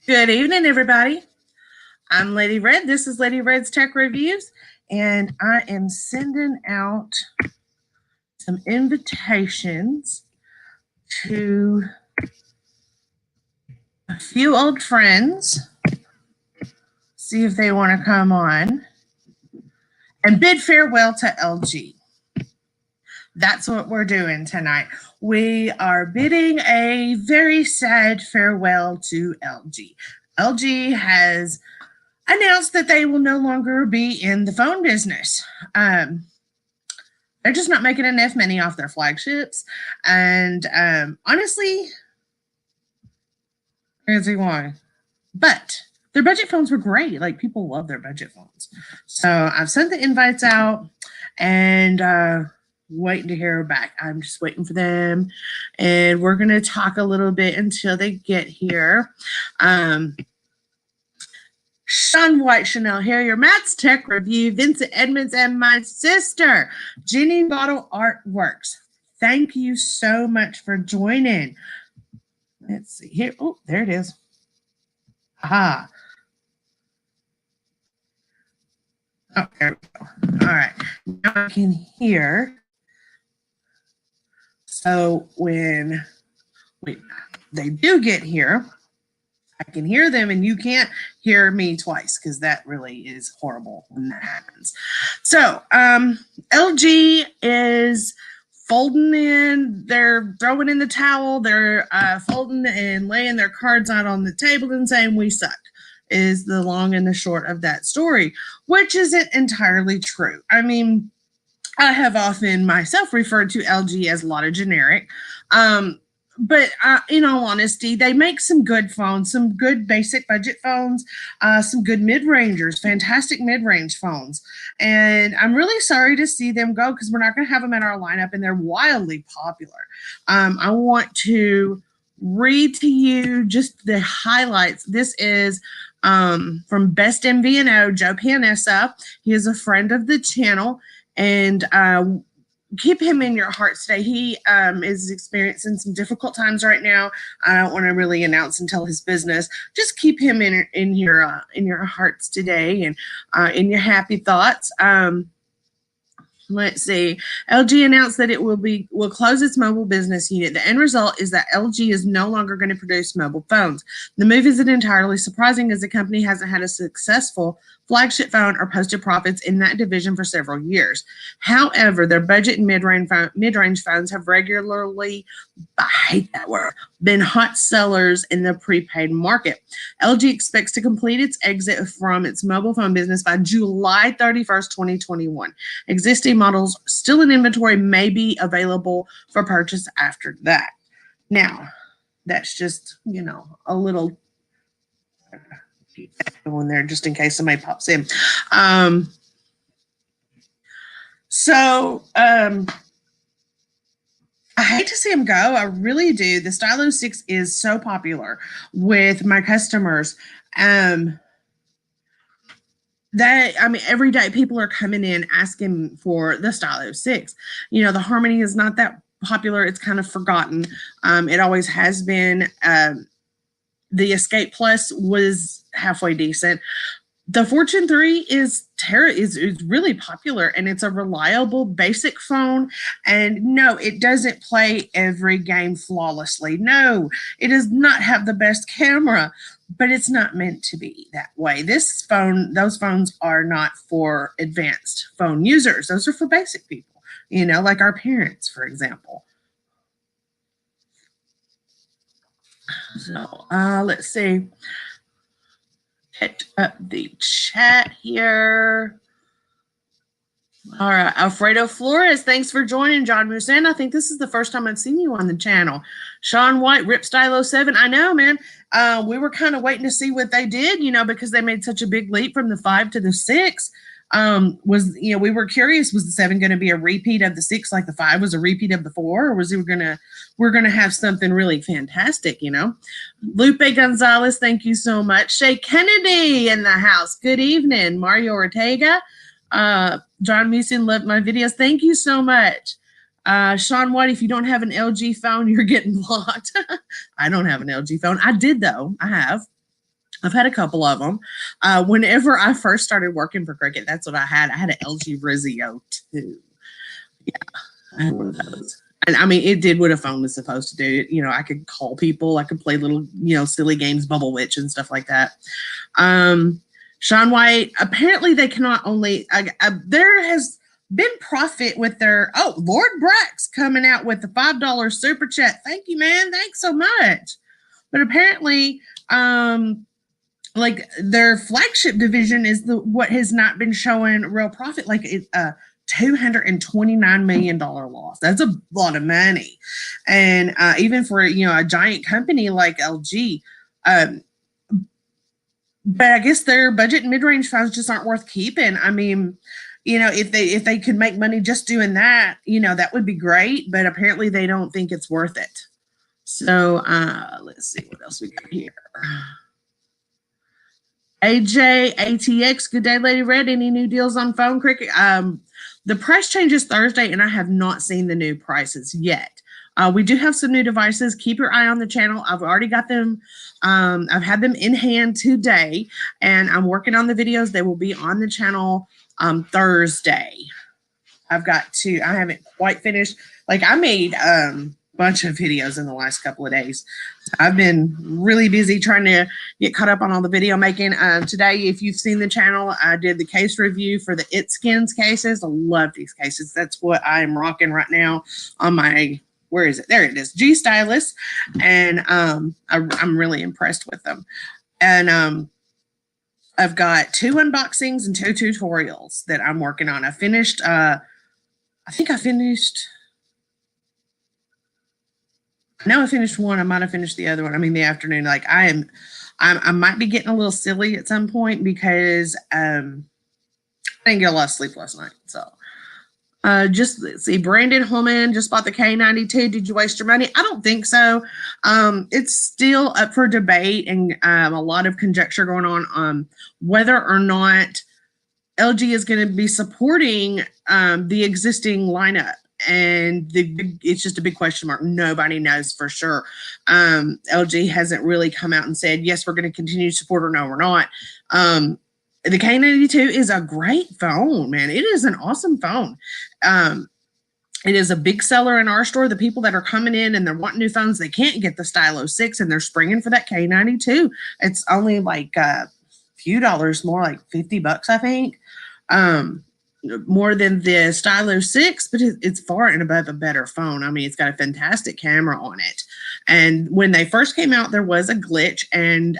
Good evening, everybody. I'm Lady Red. This is Lady Red's Tech Reviews, and I am sending out some invitations to a few old friends, see if they want to come on, and bid farewell to LG. That's what we're doing tonight. We are bidding a very sad farewell to LG. LG has announced that they will no longer be in the phone business. They're just not making enough money off their flagships. And honestly, I can see why. But their budget phones were great. Like, people love their budget phones. So I've sent the invites out and waiting to hear back. I'm just waiting for them. And we're going to talk a little bit until they get here. Sean White, Chanel Harrier, Matt's Tech Review, Vincent Edmonds, and my sister, Jenny Bottle Artworks. Thank you so much for joining. Let's see here. Oh, there it is. Aha. Oh, there we go. All right. Now I can hear. So when they do get here, I can hear them and you can't hear me twice, because that really is horrible when that happens. So LG is folding in, they're throwing in the towel, they're folding and laying their cards out on the table and saying we suck, is the long and the short of that story, which isn't entirely true. I mean, I have often myself referred to LG as a lot of generic. But in all honesty, they make some good phones, some good basic budget phones, some good mid-rangers, fantastic mid-range phones. And I'm really sorry to see them go, because we're not going to have them in our lineup, and they're wildly popular. I want to read to you just the highlights. This is from Best MVNO, Joe Pianessa. He is a friend of the channel, and keep him in your hearts today. He is experiencing some difficult times right now. I don't want to really announce and tell his business. Just keep him in your hearts today, and in your happy thoughts. Let's see. LG announced that it will close its mobile business unit. The end result is that LG is no longer going to produce mobile phones. The move isn't entirely surprising, as the company hasn't had a successful flagship phone or posted profits in that division for several years. However, their budget and mid-range phones have regularly, I hate that word, been hot sellers in the prepaid market. LG expects to complete its exit from its mobile phone business by July 31st, 2021. Existing models still in inventory may be available for purchase after that. Now, that's just, a little in there just in case somebody pops in. I hate to see them go. I really do. The Stylus 6 is so popular with my customers. Every day people are coming in asking for the Stylus 6. The Harmony is not that popular. It's kind of forgotten. It always has been. The Escape Plus was halfway decent. The Fortune 3 is really popular, and it's a reliable basic phone. And no, it doesn't play every game flawlessly. No, it does not have the best camera, but it's not meant to be that way. Those phones are not for advanced phone users. Those are for basic people, like our parents, for example. So let's see. Get up the chat here. All right, Alfredo Flores, thanks for joining. John Musan, I think this is the first time I've seen you on the channel. Sean White, Rip Stylo 7. I know, man. We were kind of waiting to see what they did, because they made such a big leap from the 5 to the 6. We were curious, was the 7 going to be a repeat of the 6 like the 5 was a repeat of the 4, or was we're going to have something really fantastic, Lupe Gonzalez, thank you so much. Shay Kennedy in the house, good evening. Mario Ortega, John Meeson loved my videos, thank you so much. Sean White, if you don't have an LG phone, you're getting blocked. I don't have an LG phone. I did, though. I have. I've had a couple of them. Whenever I first started working for Cricket, that's what I had. I had an LG Rizio 2. Yeah, I had one of those. And I mean, it did what a phone was supposed to do. You know, I could call people, I could play little, silly games, Bubble Witch and stuff like that. Sean White, apparently they cannot only, there has been profit with their, Lord Brax coming out with the $5 super chat. Thank you, man. Thanks so much. But apparently, like their flagship division is what has not been showing real profit. Like $229 million loss. That's a lot of money. And even for, a giant company like LG, but I guess their budget and mid-range phones just aren't worth keeping. I mean, if they could make money just doing that, that would be great. But apparently they don't think it's worth it. So let's see what else we got here. AJ ATX, good day, Lady Red. Any new deals on phone, Cricket? The price changes Thursday, and I have not seen the new prices yet. We do have some new devices. Keep your eye on the channel. I've already got them. I've had them in hand today, and I'm working on the videos. They will be on the channel Thursday. I haven't quite finished. Like, I made bunch of videos in the last couple of days. I've been really busy trying to get caught up on all the video making. Today, if you've seen the channel, I did the case review for the It Skins cases. I love these cases. That's what I am rocking right now on my, where is it? There it is, G Stylus. And I'm really impressed with them. And I've got 2 unboxings and 2 tutorials that I'm working on. I finished, I finished one. I might have finished the other one. I mean, the afternoon. Like I might be getting a little silly at some point because I didn't get a lot of sleep last night. So just let's see. Brandon Holman just bought the K92. Did you waste your money? I don't think so. It's still up for debate and a lot of conjecture going on whether or not LG is going to be supporting the existing lineup. And it's just a big question mark. Nobody knows for sure. LG hasn't really come out and said, yes, we're going to continue to support or no, we're not. The K92 is a great phone, man. It is an awesome phone. It is a big seller in our store. The people that are coming in and they're wanting new phones, they can't get the Stylus 6 and they're springing for that K92. It's only like a few dollars more, like $50, I think. More than the Stylus 6, but it's far and above a better phone. I mean, it's got a fantastic camera on it. And when they first came out, there was a glitch, and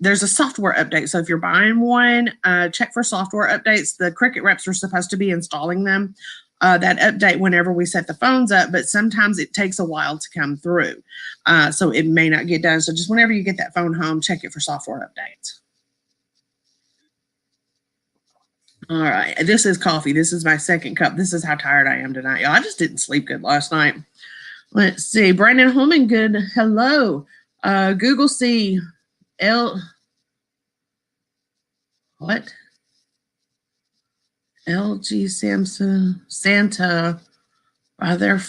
there's a software update. So if you're buying one, check for software updates. The Cricket reps are supposed to be installing them, that update whenever we set the phones up, but sometimes it takes a while to come through. So it may not get done. So just whenever you get that phone home, check it for software updates. All right, this is coffee. This is my second cup. This is how tired I am tonight. Y'all, I just didn't sleep good last night. Let's see. Brandon Holman, good. Hello. Google C. What? LG Samsung Santa. Are there?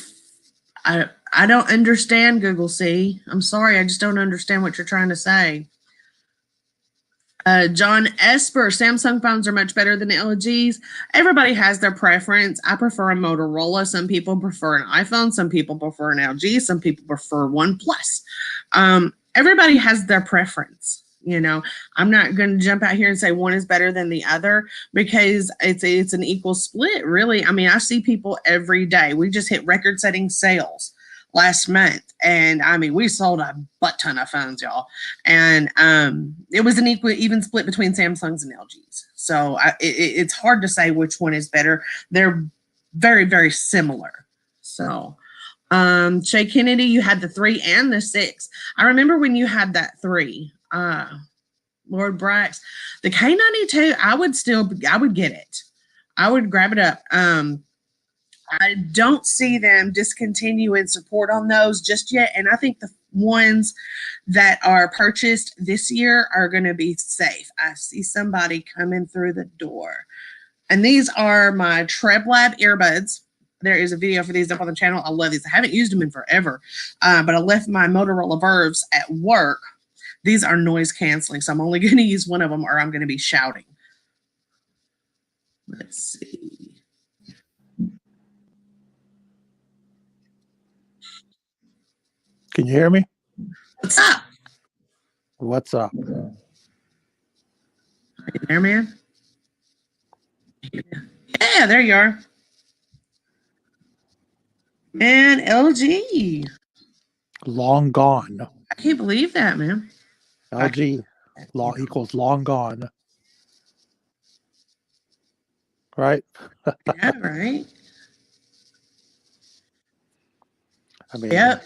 I don't understand, Google C. I'm sorry. I just don't understand what you're trying to say. John Esper, Samsung phones are much better than LGs. Everybody has their preference. I prefer a Motorola. Some people prefer an iPhone. Some people prefer an LG. Some people prefer OnePlus. Everybody has their preference. I'm not going to jump out here and say one is better than the other because it's an equal split, really. I mean, I see people every day. We just hit record-setting sales last month, and I mean, we sold a butt ton of phones, y'all, and it was an even split between Samsungs and LGs. So it's hard to say which one is better. They're very, very similar. So Shay Kennedy, you had the 3 and the 6. I remember when you had that 3. Lord Brax, the K92, I would get it. I would grab it up. I don't see them discontinuing support on those just yet. And I think the ones that are purchased this year are going to be safe. I see somebody coming through the door. And these are my TrebLab earbuds. There is a video for these up on the channel. I love these. I haven't used them in forever, but I left my Motorola Verves at work. These are noise canceling, so I'm only going to use one of them or I'm going to be shouting. Let's see. Can you hear me? What's up? What's up? Are you there, man? Yeah, there you are. And LG. Long gone. I can't believe that, man. LG equals long gone. Right? Yeah, right. I mean, Yep.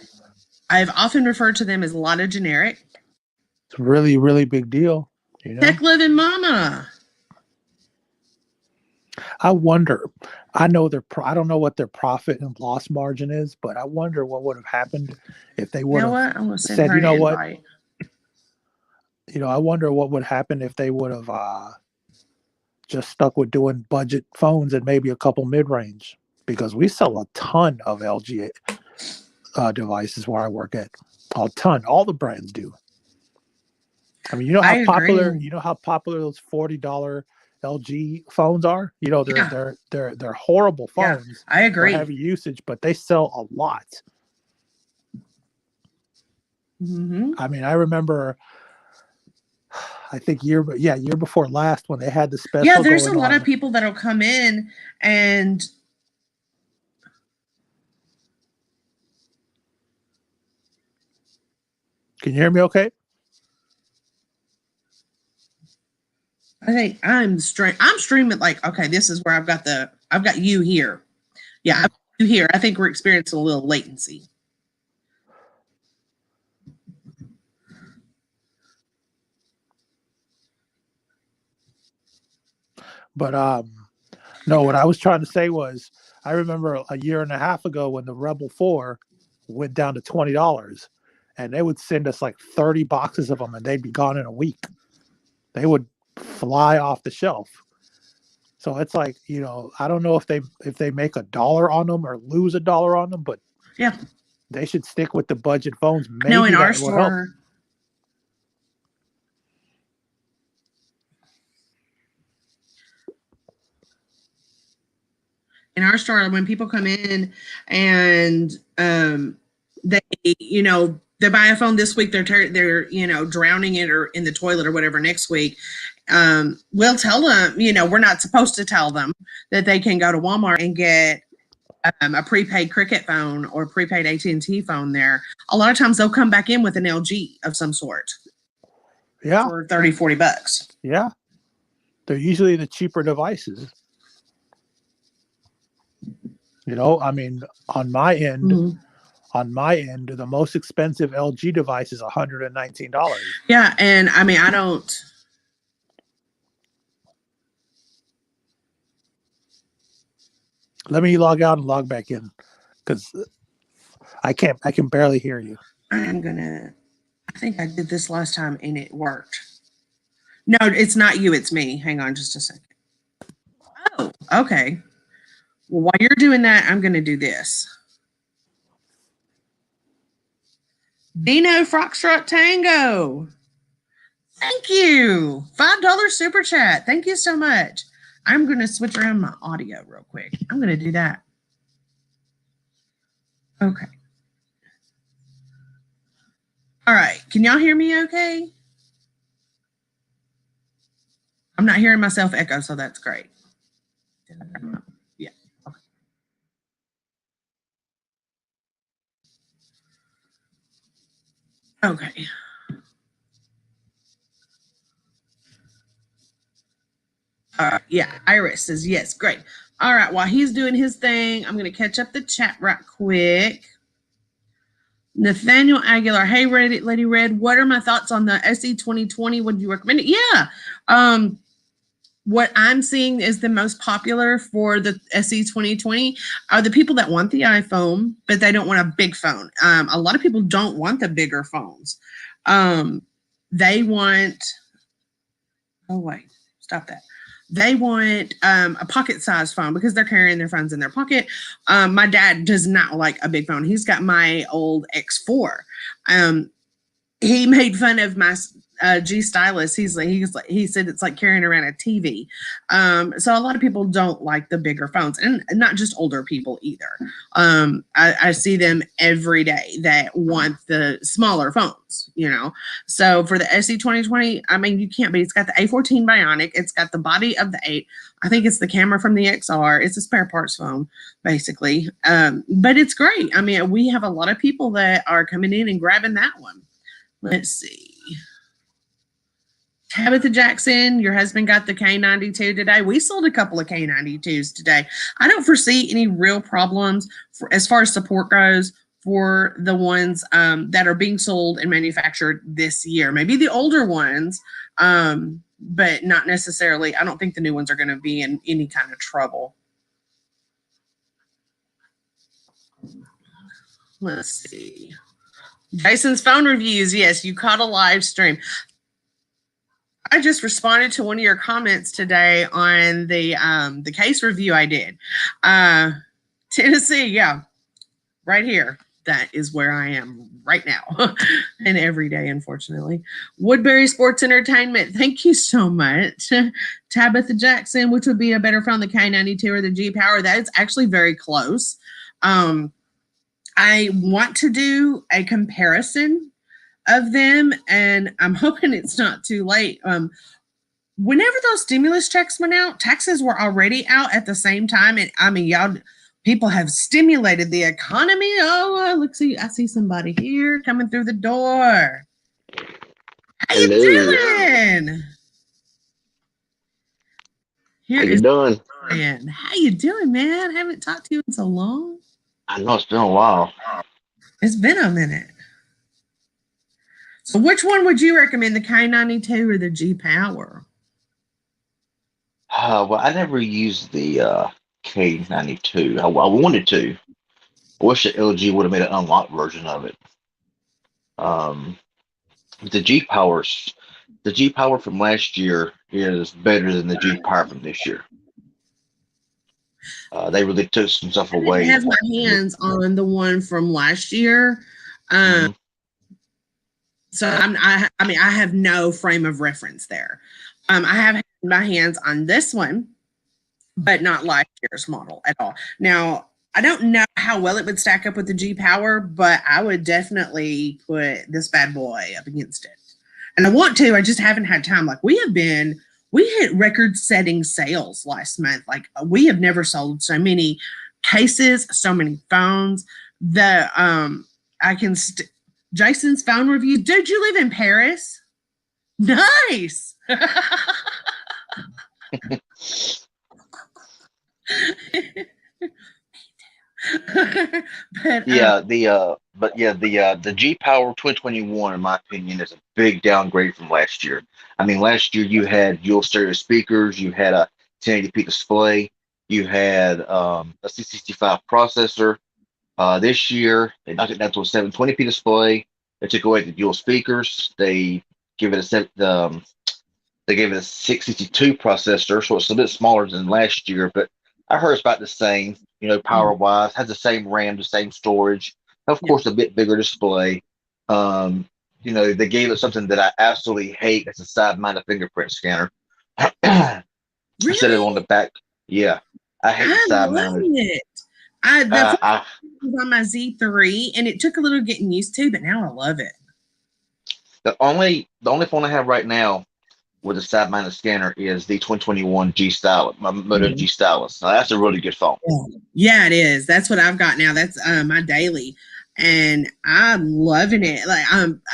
I've often referred to them as a lot of generic. it's a really, really big deal. You know? Heck living mama. I wonder. I know I don't know what their profit and loss margin is, but I wonder what would have happened if they would have I'm gonna send said, her you know an what? invite. You know, I wonder what would happen if they would have just stuck with doing budget phones and maybe a couple mid-range, because we sell a ton of LG devices where I work at. A ton. All the brands do. I mean, you know how popular those $40 LG phones are? You know, they're horrible phones. Yeah, I agree. For heavy usage, but they sell a lot. Mm-hmm. I mean, I remember, I think year before last when they had the special. Yeah, there's a lot of people that'll come in and can you hear me okay? I think I'm streaming like, okay, this is where I've got you here. Yeah, I've got you here. I think we're experiencing a little latency. But no, what I was trying to say was I remember a year and a half ago when the Rebel 4 went down to $20 and they would send us like 30 boxes of them and they'd be gone in a week. They would fly off the shelf. So it's like, you know, I don't know if they make $1 on them or lose $1 on them, but yeah, they should stick with the budget phones. Maybe no, in that our will store. help. In our store, when people come in and they, you know, they buy a phone this week, they're you know, drowning it or in the toilet or whatever next week. We'll tell them, you know, we're not supposed to tell them that they can go to Walmart and get a prepaid Cricket phone or prepaid AT&T phone there. A lot of times they'll come back in with an LG of some sort. Yeah. For $30-$40. Yeah. They're usually the cheaper devices. You know, I mean, on my end, the most expensive LG device is $119. Yeah, and I mean, I don't. Let me log out and log back in because I can barely hear you. I think I did this last time and it worked. No, it's not you, it's me. Hang on just a second. Oh, okay. Well, while you're doing that, I'm going to do this. Dino Foxtrot Tango. Thank you. $5 super chat. Thank you so much. I'm going to switch around my audio real quick. I'm going to do that. Okay. All right. Can y'all hear me okay? I'm not hearing myself echo, so that's great. Yeah. Okay. Yeah, Iris says yes. Great. All right. While he's doing his thing, I'm going to catch up the chat right quick. Nathaniel Aguilar. Hey, Lady Red. What are my thoughts on the SE 2020? Would you recommend it? Yeah. What I'm seeing is the most popular for the SE 2020 are the people that want the iPhone, but they don't want a big phone. A lot of people don't want the bigger phones. They want, oh, wait, stop that. They want a pocket-sized phone because they're carrying their phones in their pocket. My dad does not like a big phone. He's got my old X4. he made fun of my G Stylus. He said it's like carrying around a TV. So a lot of people don't like the bigger phones, and not just older people either. I see them every day that want the smaller phones, you know. So for the SE 2020, I mean, you can't beat. It's got the A14 Bionic. It's got the body of the 8. I think it's the camera from the XR. It's a spare parts phone, basically. But it's great. I mean, we have a lot of people that are coming in and grabbing that one. Let's see. Tabitha Jackson, your husband got the K92 today. We sold a couple of K92s today. I don't foresee any real problems as far as support goes for the ones that are being sold and manufactured this year. Maybe the older ones, but not necessarily. I don't think the new ones are going to be in any kind of trouble. Let's see. Jason's phone reviews. Yes, you caught a live stream. I just responded to one of your comments today on the case review I did. Tennessee, yeah, right here. That is where I am right now and every day, unfortunately. Woodbury Sports Entertainment, thank you so much. Tabitha Jackson, which would be a better phone, the K92 or the G Power? That is actually very close. I want to do a comparison of them, and I'm hoping it's not too late. Whenever those stimulus checks went out, taxes were already out at the same time. And I mean, people have stimulated the economy. Oh, look, I see somebody here coming through the door. How you doing? How you doing? Brian. How you doing, man? I haven't talked to you in so long. I know it's been a while. It's been a minute. So which one would you recommend, the K92 or the G Power? Well, I never used the K92. I wanted to. I wish the LG would have made an unlocked version of it. The G Power from last year is better than the G Power from this year. They really took some stuff away. I have my hands on the one from last year. So I mean, I have no frame of reference there. I have my hands on this one, but not last year's model at all. Now, I don't know how well it would stack up with the G Power, but I would definitely put this bad boy up against it. And I want to, I just haven't had time. Like we hit record-setting sales last month. Like we have never sold so many cases, so many phones. Jason's phone review. Dude, you live in Paris? Nice. The G Power 2021, in my opinion, is a big downgrade from last year. I mean, last year you had dual stereo speakers, you had a 1080p display, you had a C65 processor. This year they knocked it down to a 720p display. They took away the dual speakers. They gave it a 662 processor, so it's a bit smaller than last year, but I heard it's about the same, power wise, has the same RAM, the same storage, of course, a bit bigger display. They gave it something that I absolutely hate. It's a side-mounted fingerprint scanner. Instead of on the back. Yeah, I hate the side-mounted. I was on my Z3, and it took a little getting used to, but now I love it. The only phone I have right now with a side-mounted scanner is the 2021 G Stylus, my Moto G Stylus. Now, that's a really good phone. Yeah, it is. That's what I've got now. That's my daily, and I'm loving it. Like,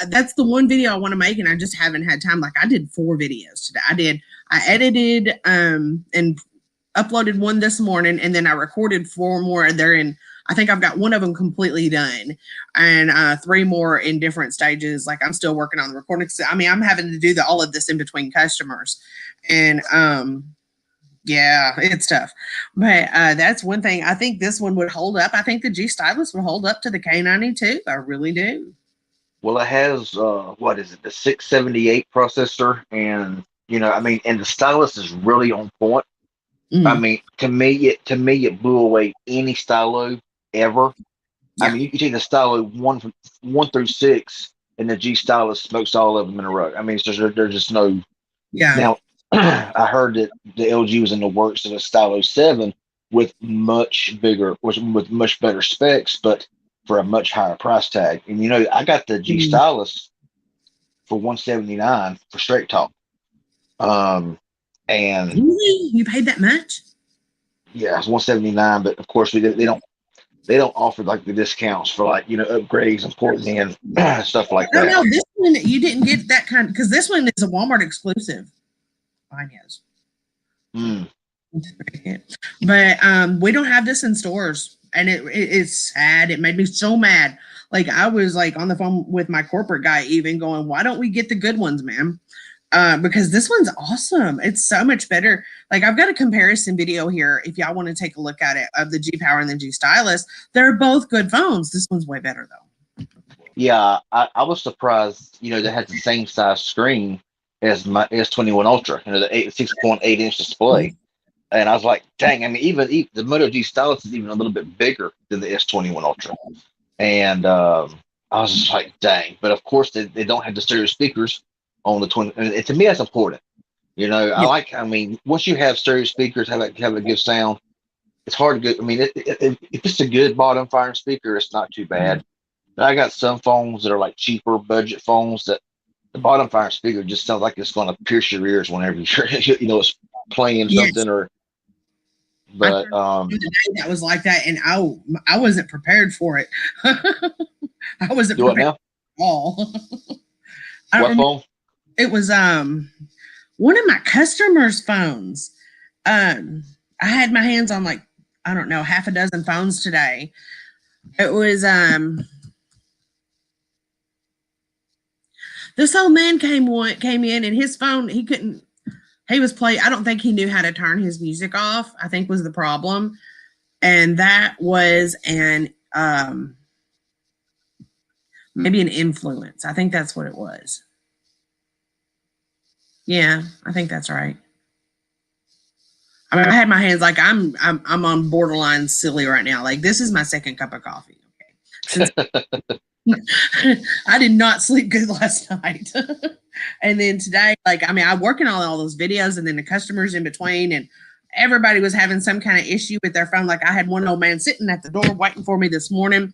that's the one video I want to make, and I just haven't had time. Like, I did 4 videos today. I edited and uploaded one this morning, and then I recorded 4 more. I think I've got one of them completely done, and 3 more in different stages. Like I'm still working on the recording. I mean, I'm having to do all of this in between customers, and yeah, it's tough. But that's one thing. I think this one would hold up. I think the G Stylus will hold up to the K92. I really do. Well, it has the 678 processor, and and the Stylus is really on point. I mean, to me, it blew away any stylo ever. Yeah. I mean, you take the stylo 1 through 6, and the G Stylus smokes all of them in a row. I mean, there's just no. Yeah. Now, I heard that the LG was in the works of a Stylus 7 with much bigger, with much better specs, but for a much higher price tag. And I got the G Stylus for 179 for straight talk. And really, you paid that much? Yeah, it's 179, but of course they don't offer like the discounts for like upgrades and porting in stuff like that. No, this one you didn't get that kind because this one is a Walmart exclusive. Mine is. But we don't have this in stores, and it's sad. It made me so mad. Like I was like on the phone with my corporate guy, even going, "Why don't we get the good ones, man?" Because this one's awesome. It's so much better. Like I've got a comparison video here if y'all want to take a look at it of the G Power and the G Stylus. They're both good phones. This one's way better though. Yeah, I was surprised, they had the same size screen as my S21 Ultra, the 6.8-inch display. And I was like, dang, I mean, even the Moto G Stylus is even a little bit bigger than the S21 Ultra. And I was just like, dang. But of course, they don't have the stereo speakers on the 20. And to me, that's important. I mean, once you have stereo speakers, have a good sound, it's hard to get. I mean, if it's a good bottom firing speaker, it's not too bad. But I got some phones that are like cheaper budget phones that the bottom firing speaker just sounds like it's going to pierce your ears whenever you're, it's playing something or. But that was like that, and I wasn't prepared for it. I wasn't prepared at all. What phone? It was one of my customers' phones. I had my hands on like I don't know half a dozen phones today. It was this old man came in and his phone he was playing. I don't think he knew how to turn his music off, I think was the problem. And that was maybe an influence. I think that's what it was. Yeah, I think that's right. I mean, I had my hands like I'm on borderline silly right now. Like this is my second cup of coffee. Okay. I did not sleep good last night. And then today, like, I mean, I work in all those videos and then the customers in between and everybody was having some kind of issue with their phone. Like I had one old man sitting at the door waiting for me this morning.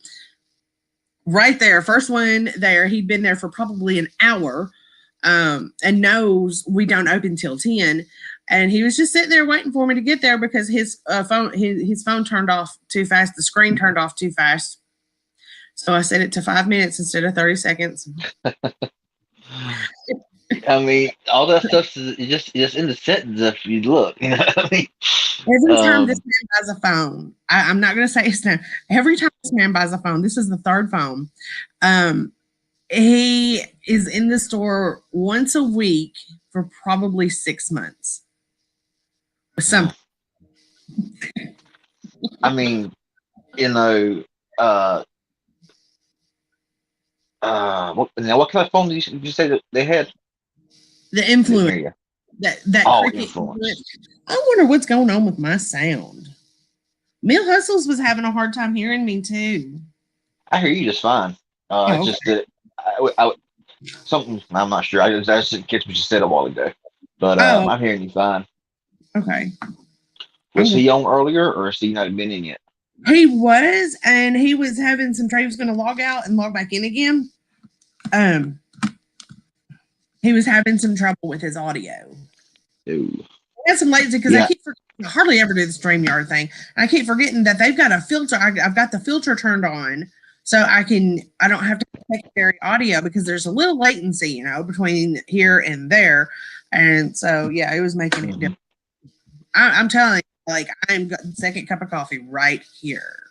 Right there, first one there, he'd been there for probably an hour and knows we don't open till 10. And he was just sitting there waiting for me to get there because his phone turned off too fast. The screen turned off too fast. So I set it to 5 minutes instead of 30 seconds. I mean, all that stuff is just in the settings if you look. I mean, every time this man buys a phone, I'm not going to say his name. Every time this man buys a phone, this is the third phone. He is in the store once a week for probably 6 months. Some. I mean, what kind of phone did you say that they had? The influence. That influence. I wonder what's going on with my sound. Mill Hustles was having a hard time hearing me too. I hear you just fine. It's just that something I'm not sure. I just didn't catch what you said a while ago, but I'm hearing you fine. Okay. Was he on earlier, or has he not been in yet? He was, and he was having some trouble. He was going to log out and log back in again. He was having some trouble with his audio. Ooh. That's some lazy because I keep forgetting, I hardly ever do the StreamYard thing. I keep forgetting that they've got a filter. I've got the filter turned on, so I don't have to secondary audio because there's a little latency, between here and there, and so yeah, it was making it different. I'm telling you, like I'm got the second cup of coffee right here.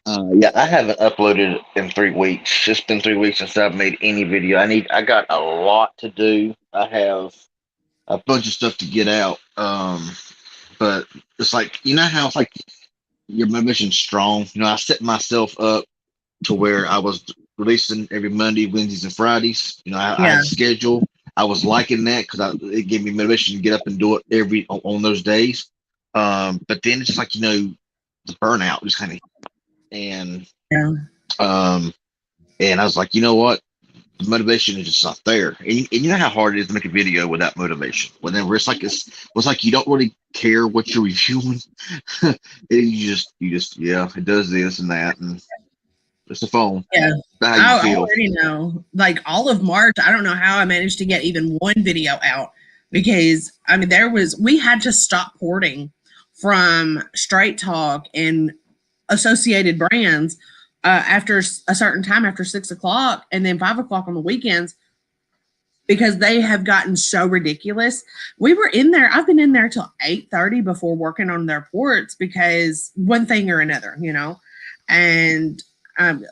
Yeah, I haven't uploaded in 3 weeks. It's been 3 weeks since I've made any video. I got a lot to do. I have a bunch of stuff to get out. But it's like, how it's like your motivation's strong. I set myself up to where I was releasing every Monday, Wednesdays, and Fridays. I had a schedule. I was liking that because it gave me motivation to get up and do it on those days. But then it's like, the burnout just kind of, and And I was like, you know what? The motivation is just not there. And you know how hard it is to make a video without motivation. Whenever it's like you don't really care what you're reviewing. Yeah, it does this and that, and it's the phone. Yeah. That's how you I feel. already know. Like all of March, I don't know how I managed to get even one video out because I mean we had to stop porting from Straight Talk and associated brands after a certain time after 6 o'clock and then 5 o'clock on the weekends because they have gotten so ridiculous. We were in there. I've been in there till 8:30 before working on their ports because one thing or another, and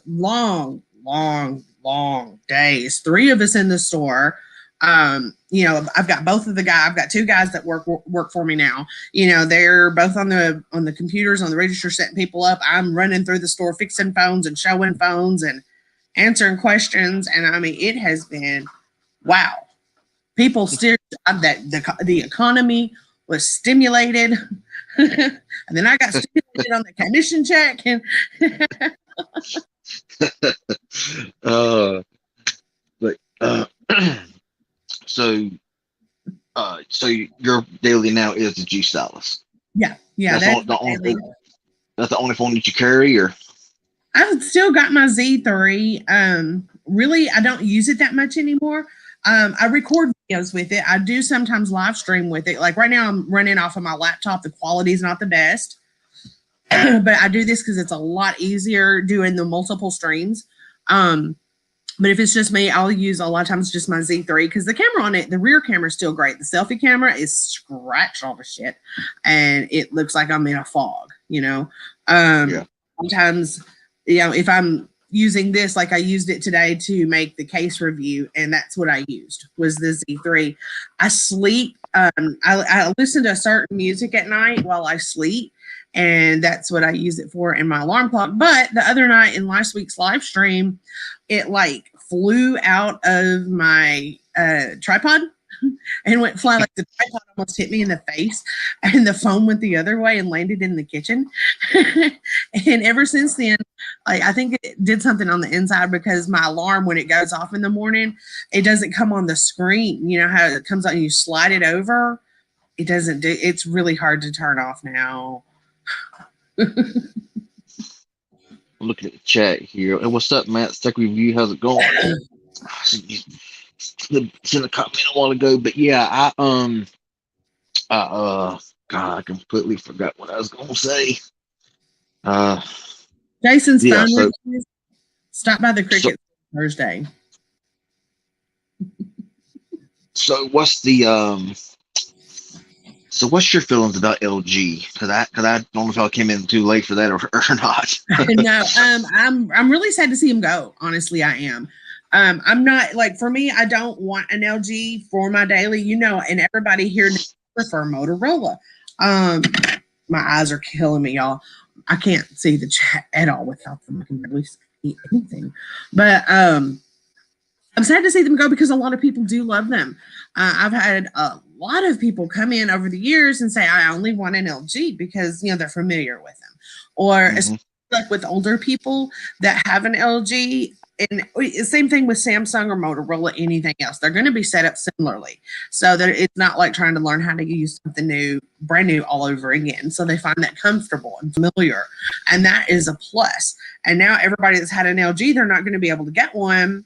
long days. 3 of us in the store. I've got I've got 2 guys that work for me now. They're both on the computers on the register setting people up. I'm running through the store fixing phones and showing phones and answering questions. And I mean, it has been wow. People still that the economy was stimulated, and then I got stimulated on the commission check and. So your daily now is the G Stylus. Yeah, That's the only phone that you carry, or I've still got my Z3. Really, I don't use it that much anymore. I record videos with it. I do sometimes live stream with it. Like right now, I'm running off of my laptop. The quality is not the best, but I do this because it's a lot easier doing the multiple streams. But if it's just me, I'll use a lot of times just my Z3 because the camera on it, the rear camera is still great. The selfie camera is scratched all the shit, and it looks like I'm in a fog. Sometimes, if I'm using this, like I used it today to make the case review, and that's what I used was the Z3. I sleep. I listen to certain music at night while I sleep, and that's what I use it for in my alarm clock. But the other night in last week's live stream, it like flew out of my tripod and went flying. Like the tripod almost hit me in the face, and the phone went the other way and landed in the kitchen. And ever since then, like I think it did something on the inside because my alarm, when it goes off in the morning, it doesn't come on the screen. You know how it comes on and you slide it over? It doesn't do. It's really hard to turn off now. I'm looking at the chat here. And what's up, Matt? Tech Review. How's it going? Sent a comment a while ago, but yeah, God, I completely forgot what I was gonna say. Jason's phone. Stop by the Cricket Thursday. So what's your feelings about LG? Because I don't know if I came in too late for that or not. No, I'm really sad to see him go. Honestly, I am. I'm not like, for me, I don't want an LG for my daily, and everybody here prefer Motorola. My eyes are killing me, y'all. I can't see the chat at all without them. I can barely see anything. But I'm sad to see them go because a lot of people do love them. I've had a lot of people come in over the years and say, I only want an LG because, they're familiar with them. Or like with older people that have an LG, and same thing with Samsung or Motorola, anything else. They're going to be set up similarly. So that it's not like trying to learn how to use something new, brand new all over again. So they find that comfortable and familiar. And that is a plus. And now everybody that's had an LG, they're not going to be able to get one.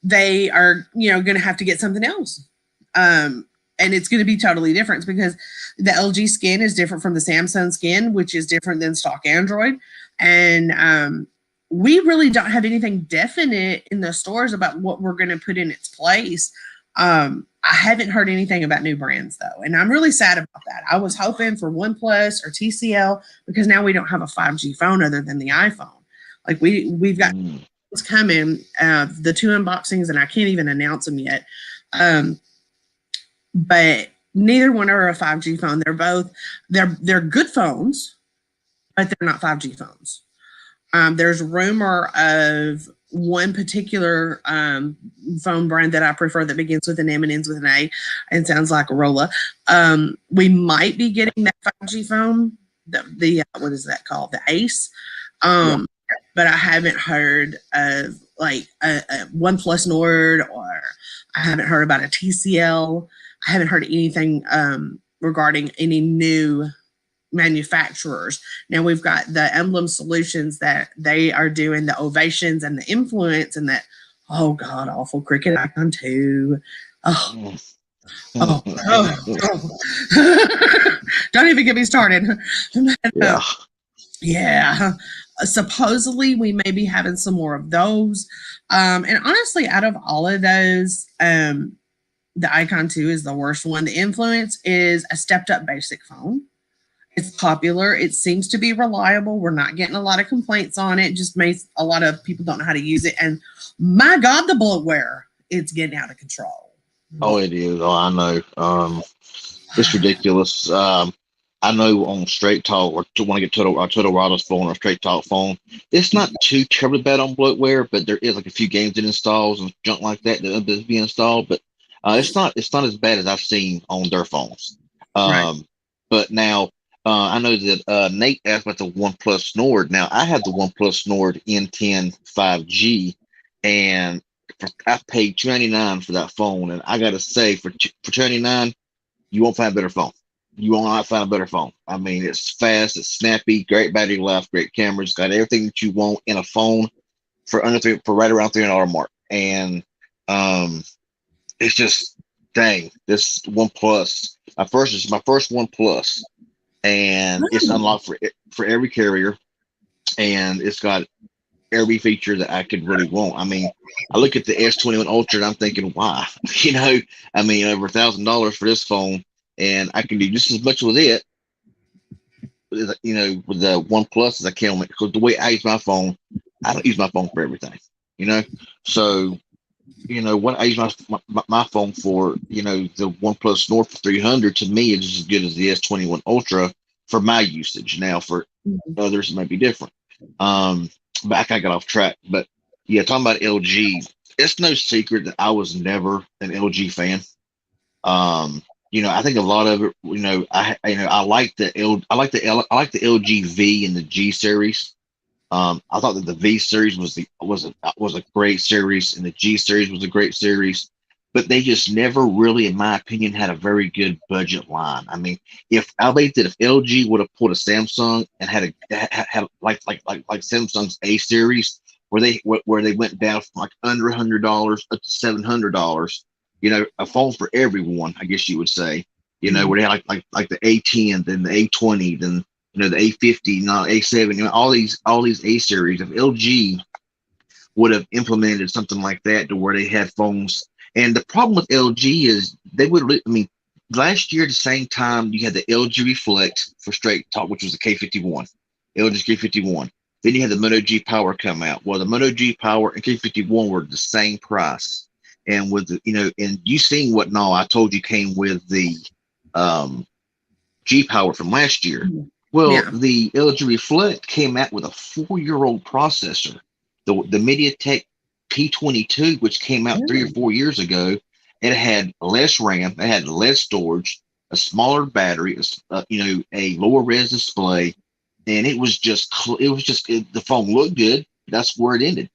They are, going to have to get something else. And it's going to be totally different because the LG skin is different from the Samsung skin, which is different than stock Android. And we really don't have anything definite in the stores about what we're going to put in its place. I haven't heard anything about new brands, though, and I'm really sad about that. I was hoping for OnePlus or TCL because now we don't have a 5G phone other than the iPhone. Like we've got what's coming, the 2 unboxings, and I can't even announce them yet. But neither one are a 5G phone. They're good phones, but they're not 5G phones. There's rumor of one particular phone brand that I prefer that begins with an M and ends with an A and sounds like a Rolla. We might be getting that 5G phone, the what is that called? The Ace. But I haven't heard of like a OnePlus Nord, or I haven't heard about a TCL. I haven't heard anything regarding any new manufacturers. Now we've got the Emblem Solutions that they are doing the Ovations and the Influence and that, oh god awful Cricket Icon 2. Oh, oh, oh, oh. Don't even get me started. Yeah. Yeah. Supposedly we may be having some more of those. And honestly, out of all of those, the Icon 2 is the worst one. The Influence is a stepped up basic phone. It's popular. It seems to be reliable. We're not getting a lot of complaints on it. Just makes a lot of people don't know how to use it. And my God, the bloatware, it's getting out of control. Oh, it is. Oh, I know. It's ridiculous. I know on Straight Talk, or to want to get Total Wireless phone or Straight Talk phone, it's not too terribly bad on bloatware, but there is like a few games it installs and junk like that that's being installed. But it's not as bad as I've seen on their phones. Right. But now I know that Nate asked about the OnePlus Nord. Now I have the OnePlus Nord N10 5G, and I paid $299 for that phone, and I gotta say, for $299, you won't find a better phone. You will not find a better phone. I mean, it's fast, it's snappy, great battery life, great cameras, got everything that you want in a phone for right around $300 mark. And it's just, dang, this OnePlus. My first OnePlus, and it's unlocked for every carrier, and it's got every feature that I could really want. I mean, I look at the S21 Ultra and I'm thinking, why? I mean, over $1,000 for this phone, and I can do just as much with it, with the OnePlus as I can. Because the way I use my phone, I don't use my phone for everything, So, what I use my phone for, the OnePlus Nord for 300 to me is just as good as the S21 Ultra for my usage. Now, for others, it might be different. But I kind of got off track. But yeah, talking about LG, it's no secret that I was never an LG fan. I think a lot of it, I like the LG V and the G series. I thought that the V series was a great series, and the G series was a great series, but they just never really, in my opinion, had a very good budget line. I mean, if LG would have pulled a Samsung and had like Samsung's A series, where they went down from like under $100 up to $700, a phone for everyone, I guess you would say, where they had like the A10, then the A20, then the A50, not A7, all these A series. If LG would have implemented something like that to where they had phones, and the problem with LG is last year at the same time you had the LG Reflect for Straight Talk, which was the K51, LG K51. Then you had the Moto G Power come out. Well, the Moto G Power and K51 were the same price, and with and you seen what I told you came with the G Power from last year. Well, yeah. The LG Reflect came out with a 4-year-old processor, the MediaTek P22, which came out 3 or 4 years ago. It had less RAM, it had less storage, a smaller battery, a lower res display, and it was just the phone looked good. That's where it ended.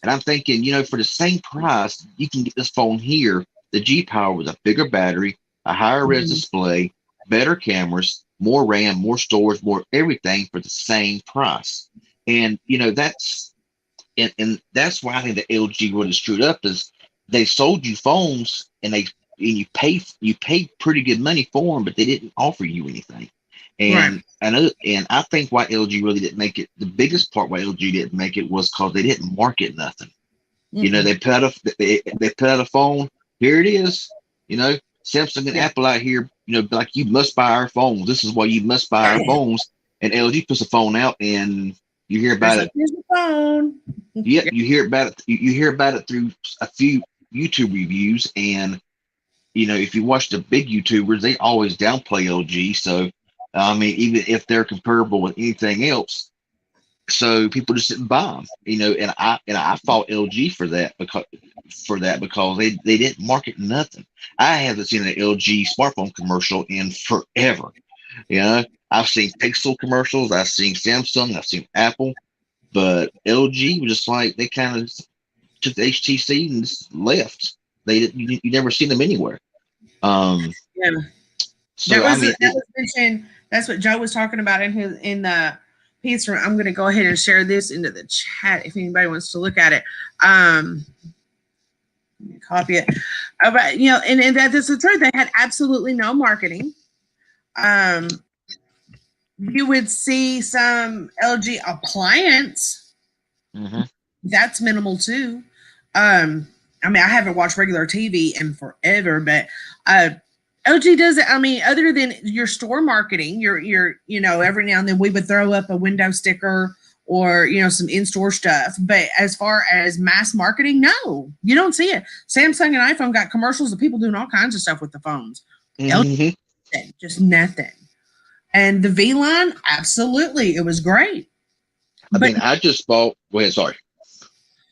And I'm thinking, for the same price, you can get this phone here, the G Power, with a bigger battery, a higher res display, better cameras, more RAM, more storage, more everything for the same price. And that's why I think the LG really screwed up, is they sold you phones and you paid pretty good money for them, but they didn't offer you anything. And I think why LG really didn't make it, the biggest part why LG didn't make it was because they didn't market nothing. They put out a phone. Here it is. Samsung and Apple out here, like, you must buy our phones. This is why you must buy our phones. And LG puts a phone out, and you hear about it. Here's the phone. Yeah, you hear about it. You hear about it through a few YouTube reviews, and if you watch the big YouTubers, they always downplay LG. So, even if they're comparable with anything else, so people just didn't buy them. And I fought LG for that because they didn't market nothing. I haven't seen an LG smartphone commercial in forever. I've seen Pixel commercials, I've seen Samsung, I've seen Apple, but LG was just like, they kind of took the HTC and just left. You never seen them anywhere. Yeah. So I mean, that was mentioned. That's what Joe was talking about in the piece. I'm going to go ahead and share this into the chat if anybody wants to look at it. Copy it. But and that is the truth. They had absolutely no marketing. You would see some LG appliance. mm-hmm. That's minimal too. I mean, I haven't watched regular TV in forever, but LG does it. I mean, other than your store marketing, your every now and then we would throw up a window sticker or some in-store stuff. But as far as mass marketing, no, you don't see it. Samsung and iPhone got commercials of people doing all kinds of stuff with the phones. Mm-hmm. LG, just nothing. And the V line, absolutely, it was great. I mean, I just bought. Go ahead, sorry.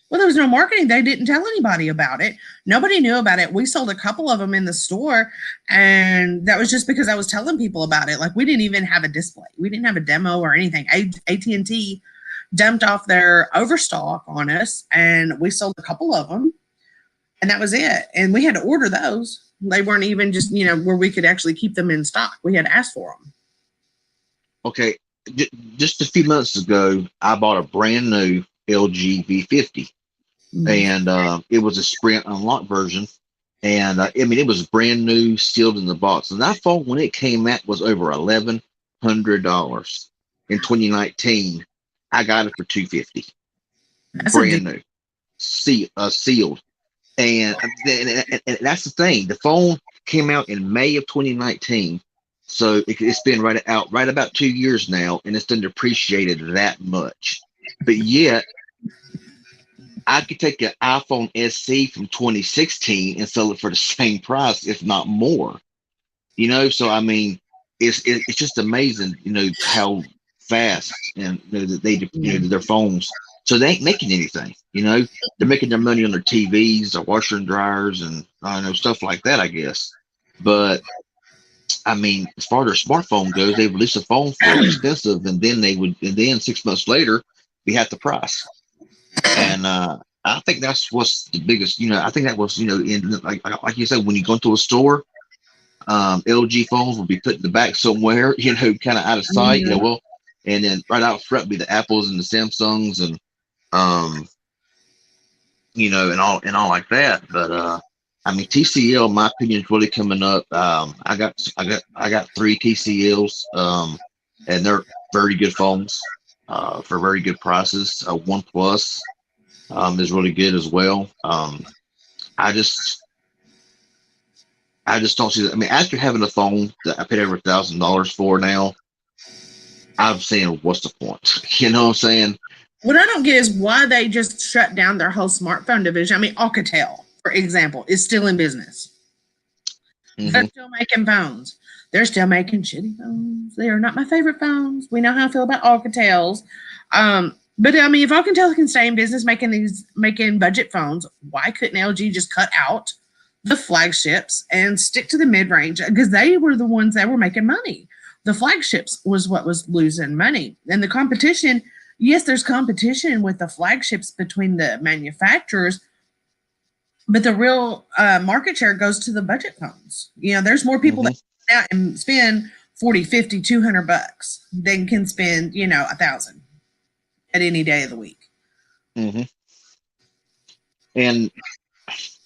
Well, there was no marketing. They didn't tell anybody about it. Nobody knew about it. We sold a couple of them in the store, and that was just because I was telling people about it. Like, we didn't even have a display. We didn't have a demo or anything. AT&T dumped off their overstock on us, and we sold a couple of them, and that was it. And we had to order those. They weren't even just, where we could actually keep them in stock. We had to ask for them. Okay, just a few months ago, I bought a brand new LG V50. And it was a Sprint Unlocked version, and I mean it was brand new, sealed in the box. And that phone, when it came out, was over $1,100 in 2019. I got it for $250, brand new, sealed. And that's the thing. The phone came out in May of 2019, so it's been right about 2 years now, and it's been depreciated that much. But yet, I could take an iPhone SE from 2016 and sell it for the same price, if not more. So I mean, it's just amazing, how fast and that they their phones. So they ain't making anything. They're making their money on their TVs, their washer and dryers, and stuff like that, I guess. But I mean, as far as their smartphone goes, they release a phone for expensive, and then 6 months later, be half the price. And I think that's what's the biggest. I think that was in like you said, when you go into a store, LG phones will be put in the back somewhere, kind of out of sight. Mm-hmm. And then right out front be the Apples and the Samsungs and and all like that. But I mean, TCL, in my opinion, is really coming up. I got 3 TCLs, and they're very good phones for very good prices. OnePlus is really good as well. I just don't see that. I mean, after having a phone that I paid over $1,000 for now, I'm saying, what's the point? You know what I'm saying? What I don't get is why they just shut down their whole smartphone division. I mean, Alcatel, for example, is still in business. Mm-hmm. They're still making phones. They're still making shitty phones. They are not my favorite phones. We know how I feel about Alcatels. But I mean, if Alcatel can stay in business making budget phones, why couldn't LG just cut out the flagships and stick to the mid-range? Because they were the ones that were making money. The flagships was what was losing money. And the competition, yes, there's competition with the flagships between the manufacturers, but the real market share goes to the budget phones. There's more people that go out and spend $40, $50, $200 than can spend, $1,000 at any day of the week. Mm-hmm. And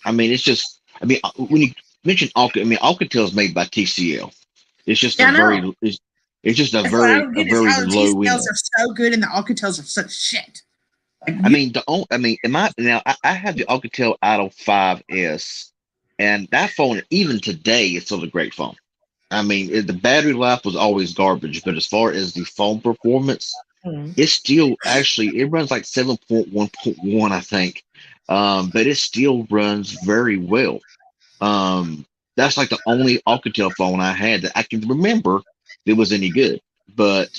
I mean, it's just, I mean, when you mention Alcatel is made by TCL. It's just it's just a very low end. TCLs are so good and the Alcatels are such shit. I mean, I have the Alcatel Idol 5S, and that phone, even today, it's still a great phone. I mean, the battery life was always garbage, but as far as the phone performance, it's still it runs like 7.1.1, I think. But it still runs very well. That's like the only Alcatel phone I had that I can remember that was any good. But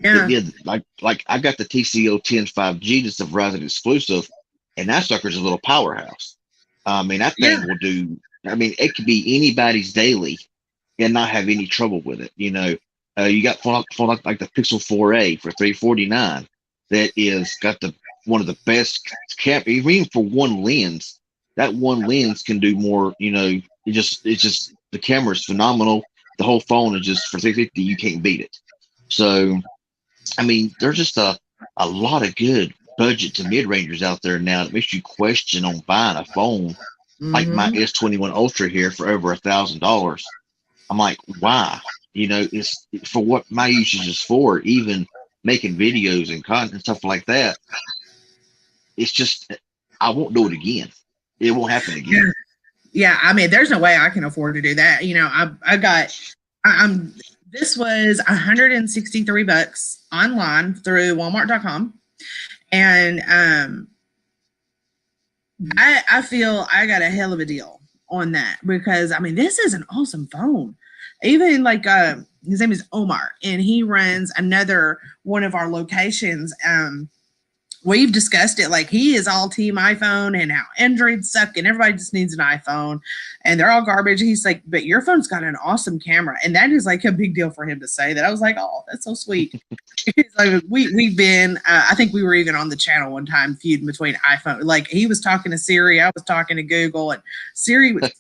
like I got the TCL 10 5G, that's a Verizon exclusive, and that sucker's a little powerhouse. I mean, that thing will do. I mean, it could be anybody's daily and not have any trouble with it. You got phone like the Pixel 4a for $349 that is got the one of the best even for one lens. That one lens can do more. It's just the camera is phenomenal. The whole phone is just for 350. You can't beat it. So, I mean, there's just a lot of good budget to mid rangers out there now that makes you question on buying a phone like my S21 Ultra here for over $1,000. I'm like, why? It's for what my usage is for, even making videos and content and stuff like that. It's just, I won't do it again. It won't happen again. Yeah, I mean, there's no way I can afford to do that. This was $163 online through Walmart.com. And I feel I got a hell of a deal on that because, I mean, this is an awesome phone. Even like his name is Omar, and he runs another one of our locations. We've discussed it. Like, he is all team iPhone and how Androids suck and everybody just needs an iPhone and they're all garbage. He's like, but your phone's got an awesome camera. And that is like a big deal for him to say that. I was like, oh, that's so sweet. He's like, we've been, I think we were even on the channel one time feuding between iPhone. Like, he was talking to Siri, I was talking to Google, and Siri was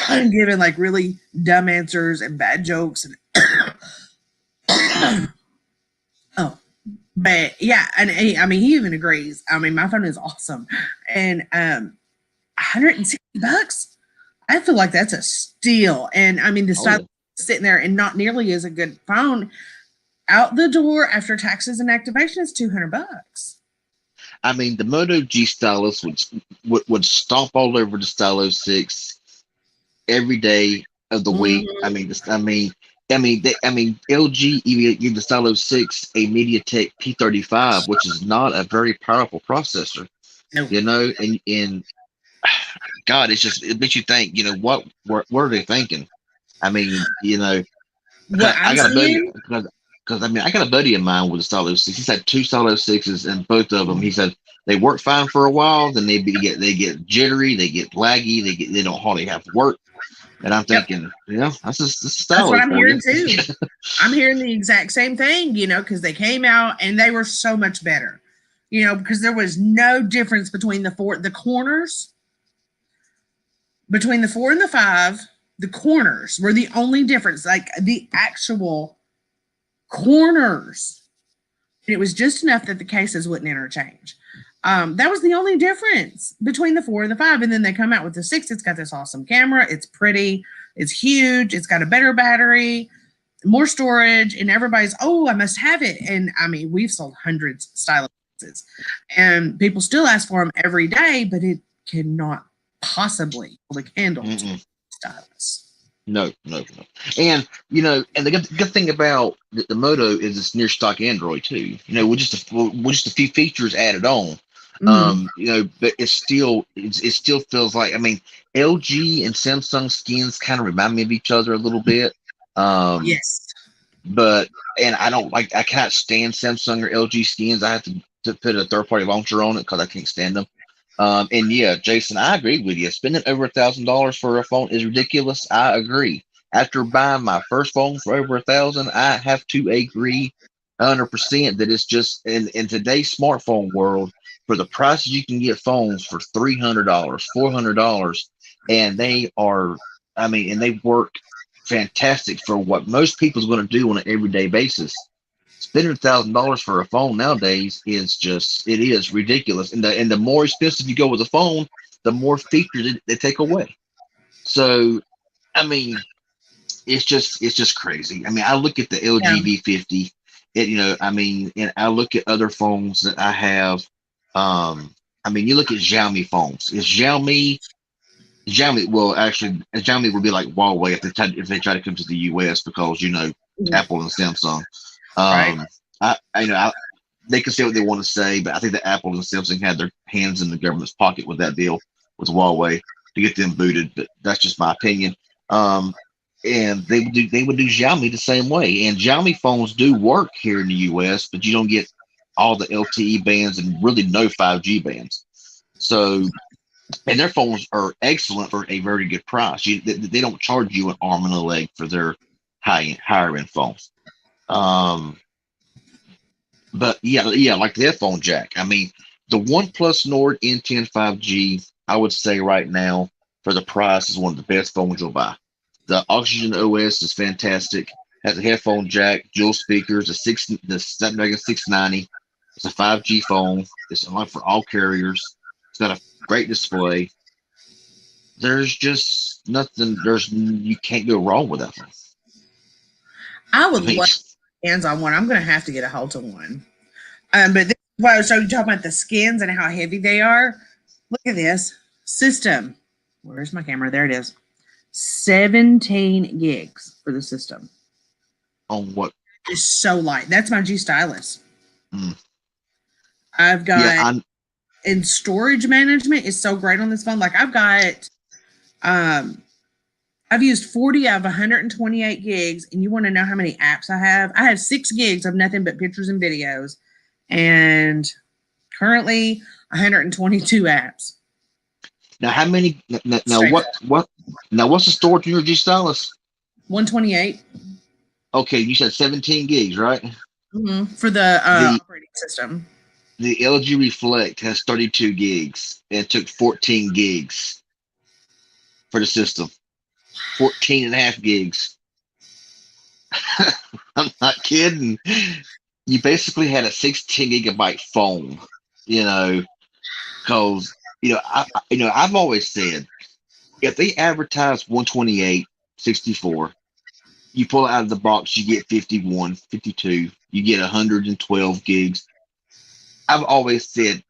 giving like really dumb answers and bad jokes. And oh. But yeah, and I mean, he even agrees. I mean, my phone is awesome, and $160. I feel like that's a steal. And I mean, the Stylus sitting there and not nearly as a good phone. Out the door after taxes and activation is $200. I mean, the Moto G Stylus would stomp all over the Stylus 6 every day of the week. I mean, LG even gave the Stylus 6 a MediaTek P35, which is not a very powerful processor. Nope. And God, it makes you think. What are they thinking? I mean, I got a buddy because I got a buddy of mine with a Stylus 6. He's had two Stylus 6s, and both of them, he said, they work fine for a while, then they get jittery, they get laggy, they don't hardly have to work. And I'm thinking, that's what I'm hearing too. I'm hearing the exact same thing, because they came out and they were so much better, because there was no difference between the corners, between the 4 and the 5. The corners were the only difference, like the actual corners. It was just enough that the cases wouldn't interchange. That was the only difference between the 4 and the 5. And then they come out with the 6. It's got this awesome camera. It's pretty. It's huge. It's got a better battery, more storage, and everybody's, I must have it. And I mean, we've sold hundreds of Styluses, and people still ask for them every day, but it cannot possibly hold a candle to Stylus. No. And, and the good thing about the Moto is it's near stock Android too, with just a few features added on. But it still feels like, I mean, LG and Samsung skins kind of remind me of each other a little bit. Yes. But, and I cannot stand Samsung or LG skins. I have to put a third-party launcher on it because I can't stand them. And yeah, Jason, I agree with you. Spending over $1,000 for a phone is ridiculous. I agree. After buying my first phone for over $1,000, I have to agree 100% that it's just in today's smartphone world, for the prices you can get phones for $300, $400, and they are, and they work fantastic for what most people's going to do on an everyday basis. Spending $1,000 for a phone nowadays is ridiculous. And the more expensive you go with a phone, the more features they take away. So, I mean, it's just crazy. I mean, I look at the LG V50, and I look at other phones that I have. You look at Xiaomi phones. Is Xiaomi? Well, actually, Xiaomi would be like Huawei if they try to come to the US, because Apple and Samsung. Right. They can say what they want to say, but I think that Apple and Samsung had their hands in the government's pocket with that deal with Huawei to get them booted. But that's just my opinion. And they would do Xiaomi the same way. And Xiaomi phones do work here in the US, but you don't get all the LTE bands and really no 5G bands. So, and their phones are excellent for a very good price. They don't charge you an arm and a leg for their higher end phones. But yeah, like the headphone jack. I mean, the OnePlus Nord N10 5G, I would say right now for the price is one of the best phones you'll buy. The Oxygen OS is fantastic. Has a headphone jack, dual speakers, the Snapdragon 690. It's a 5G phone. It's unlocked for all carriers. It's got a great display. There's just nothing. You can't go wrong with that thing. I would I mean, love hands on one. I'm going to have to get a hold of one. But this, well, so you talking about the skins and how heavy they are. Look at this system. Where's my camera? There it is. 17 gigs for the system. on what? It's so light. That's my G Stylus. Mm. I've got Yeah, and storage management is so great on this phone. Like I've used 40 of 128 gigs, and you want to know how many apps I have? I have 6 gigs of nothing but pictures and videos, and currently 122 apps. now how many? Now Straight what? up. What? Now what's the storage in your G Stylus? 128 Okay, you said 17 gigs, right? for the The operating system. the LG Reflect has 32 gigs and it took 14 gigs for the system. 14 and a half gigs. I'm not kidding. You basically had a 16 gigabyte phone, you know, because I've always said if they advertise 128, 64, you pull it out of the box, you get 51, 52, you get 112 gigs. I've always said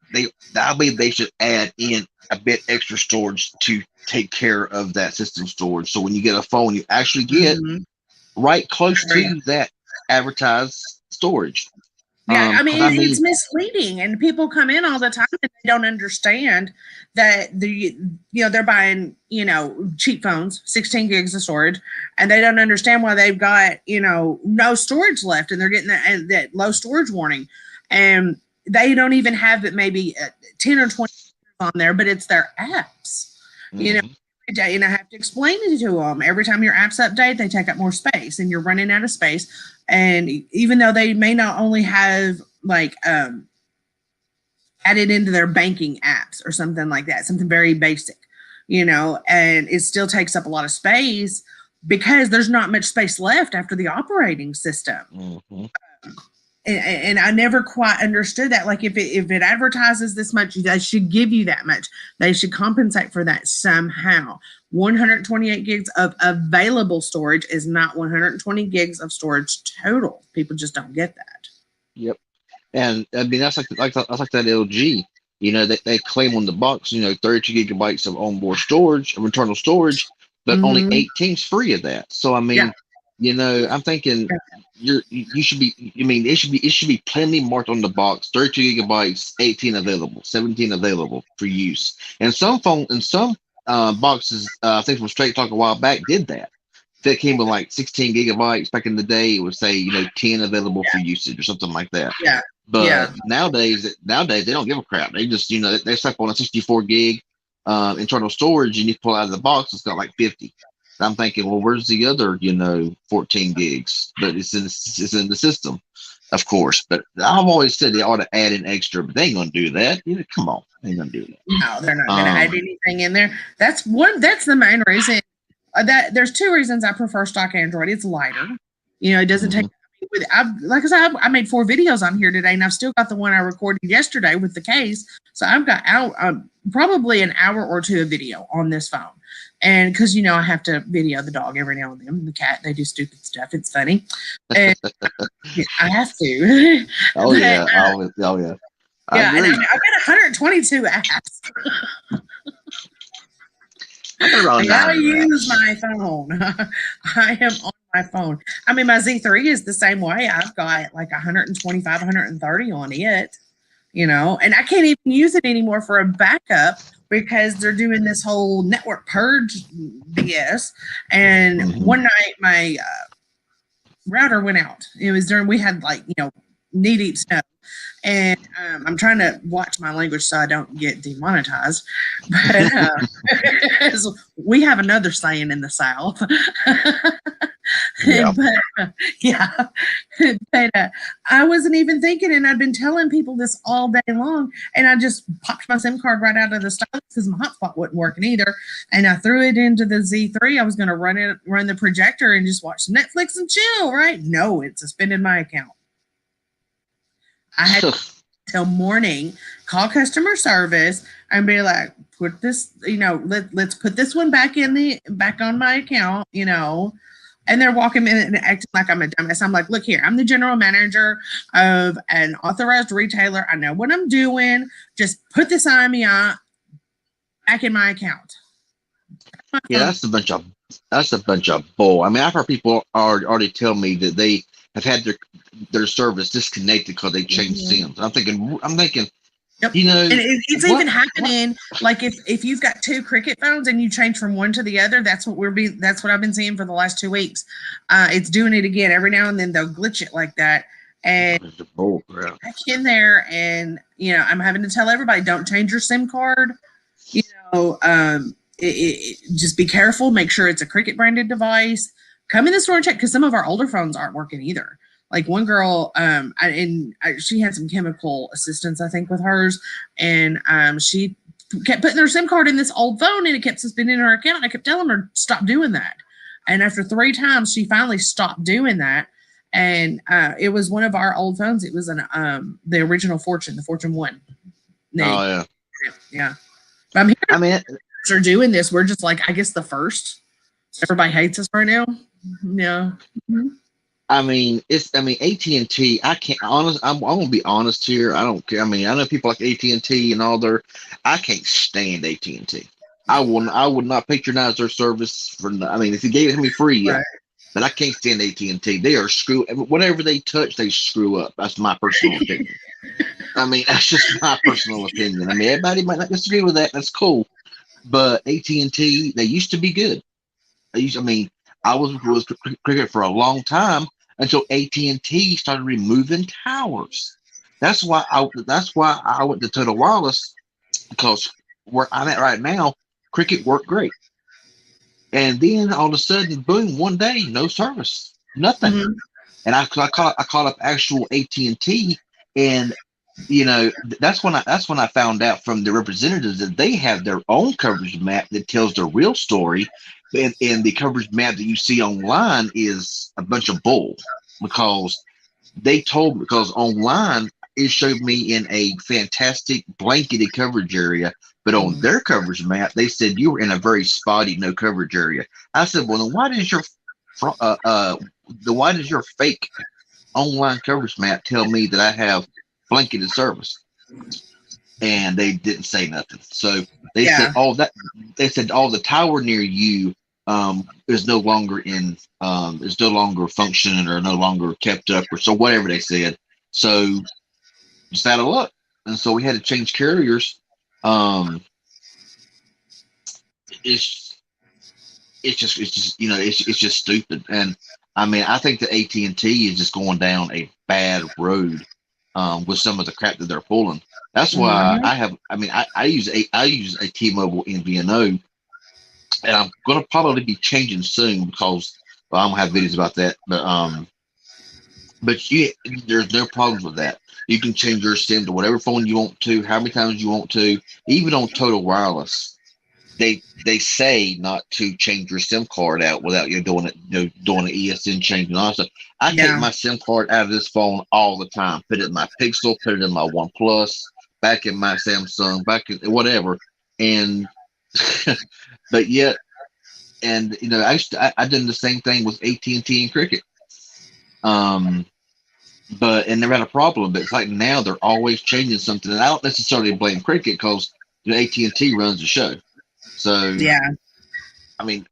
I believe they should add in a bit extra storage to take care of that system storage. So when you get a phone, you actually get right close to that advertised storage. Yeah, I mean, I mean, it's misleading, and people come in all the time and they don't understand that they're buying cheap phones, 16 gigs of storage, and they don't understand why they've got no storage left, and they're getting that low storage warning, and they don't even have it maybe 10 or 20 on there, but it's their apps, and I have to explain it to them. Every time your apps update, they take up more space, and you're running out of space. And even though they may not only have added into their banking apps or something like that, something very basic, and it still takes up a lot of space because there's not much space left after the operating system. And I never quite understood that. Like if it advertises this much, they should give you that much. They should compensate for that somehow. 128 gigs of available storage is not 120 gigs of storage total. People just don't get that. Yep. And I mean that's like that LG. They claim on the box, 32 gigabytes of onboard storage, of internal storage, but only 18 is free of that. So I mean, I'm thinking you should be. I mean, it should be plainly marked on the box: 32 gigabytes, 18 available, 17 available for use. And some boxes, I think from Straight Talk a while back, did that. That came with like 16 gigabytes back in the day. It would say 10 available for usage or something like that. Yeah. But nowadays they don't give a crap. They just they stuck on a 64 gig internal storage, and you pull out of the box, it's got like 50. I'm thinking, well, where's the other, 14 gigs? But it's in the system, of course. But I've always said they ought to add in extra, but they ain't gonna do that. Come on, they ain't gonna do that. No, they're not gonna add anything in there. That's the main reason. That there's 2 reasons I prefer stock Android. It's lighter. It doesn't take. Like I said, I made 4 videos on here today, and I've still got the one I recorded yesterday with the case. So I've got probably an hour or 2 of video on this phone. And because, I have to video the dog every now and then, the cat, they do stupid stuff. It's funny. And I have to. Oh, but, yeah. Yeah. And I've got 122 apps. I use my phone. I am on my phone. I mean, my Z3 is the same way. I've got like 125, 130 on it, and I can't even use it anymore for a backup because they're doing this whole network purge BS. And one night my router went out. It was we had knee deep snow. And I'm trying to watch my language so I don't get demonetized. But we have another saying in the South. Yeah. But yeah, but I wasn't even thinking, and I'd been telling people this all day long, and I just popped my SIM card right out of the Stylus because my hotspot wasn't working either, and I threw it into the Z3. I was going to run the projector and just watch Netflix and chill. Right? No, it suspended my account. I had till morning call customer service and be like, put this, let's put this one back on my account, and they're walking in and acting like I'm a dumbass. I'm like, look here, I'm the general manager of an authorized retailer. I know what I'm doing. Just put this IMEI back in my account. Yeah, that's a bunch of bull. I mean, I've heard people already tell me that they have had their service disconnected because they changed SIMs. I'm thinking, Yep. and it's even happening. Like if you've got two Cricket phones and you change from one to the other, that's what I've been seeing for the last 2 weeks. It's doing it again every now and then. They'll glitch it like that, and back in there, and I'm having to tell everybody, don't change your SIM card. Just be careful. Make sure it's a Cricket branded device. Come in the store and check, because some of our older phones aren't working either. Like one girl, she had some chemical assistance, I think, with hers, and she kept putting her SIM card in this old phone, and it kept suspending her account. And I kept telling her, stop doing that. And after 3 times, she finally stopped doing that. And it was one of our old phones. It was the original Fortune, the Fortune 1. Oh yeah, yeah. But I'm hearing are doing this. We're just like, I guess, the first. Everybody hates us right now. Yeah. Mm-hmm. I mean, AT&T. I can't I'm gonna be honest here. I don't care. I mean, I know people like AT&T and all their. I can't stand AT&T. I would not patronize their service for. I mean, if you gave it to me free, yeah. Right. But I can't stand AT&T. They are whatever they touch, they screw up. That's my personal opinion. I mean, that's just my personal opinion. I mean, everybody might not disagree with that. That's cool. But AT&T, they used to be good. I was Cricket for a long time until AT&T started removing towers. That's why I went to Total Wireless, because where I'm at right now, Cricket worked great. And then all of a sudden, boom, one day, no service, nothing. Mm-hmm. And I called up actual AT&T, and that's when I found out from the representatives that they have their own coverage map that tells the real story. And the coverage map that you see online is a bunch of bull, because online it showed me in a fantastic blanketed coverage area, but on their coverage map they said you were in a very spotty no coverage area. I said, well, then why does your fake online coverage map tell me that I have blanketed service? And they didn't say nothing. So they said the tower near you is no longer functioning or no longer kept up, or so whatever they said. So just out of luck. And so we had to change carriers. It's just stupid. And I mean, I think the AT&T is just going down a bad road with some of the crap that they're pulling. That's why I use a T-Mobile MVNO, and I'm gonna probably be changing soon, because I'm gonna have videos about that. But there's no problems with that. You can change your SIM to whatever phone you want to, how many times you want to. Even on Total Wireless, they say not to change your SIM card out without you doing an ESN change and all that stuff. I take my SIM card out of this phone all the time. Put it in my Pixel, put it in my OnePlus, back in my Samsung, back in whatever. And but yet, and I done the same thing with AT&T and Cricket. But never had a problem. But it's like now they're always changing something, and I don't necessarily blame Cricket, because AT&T runs the show. So yeah, I mean,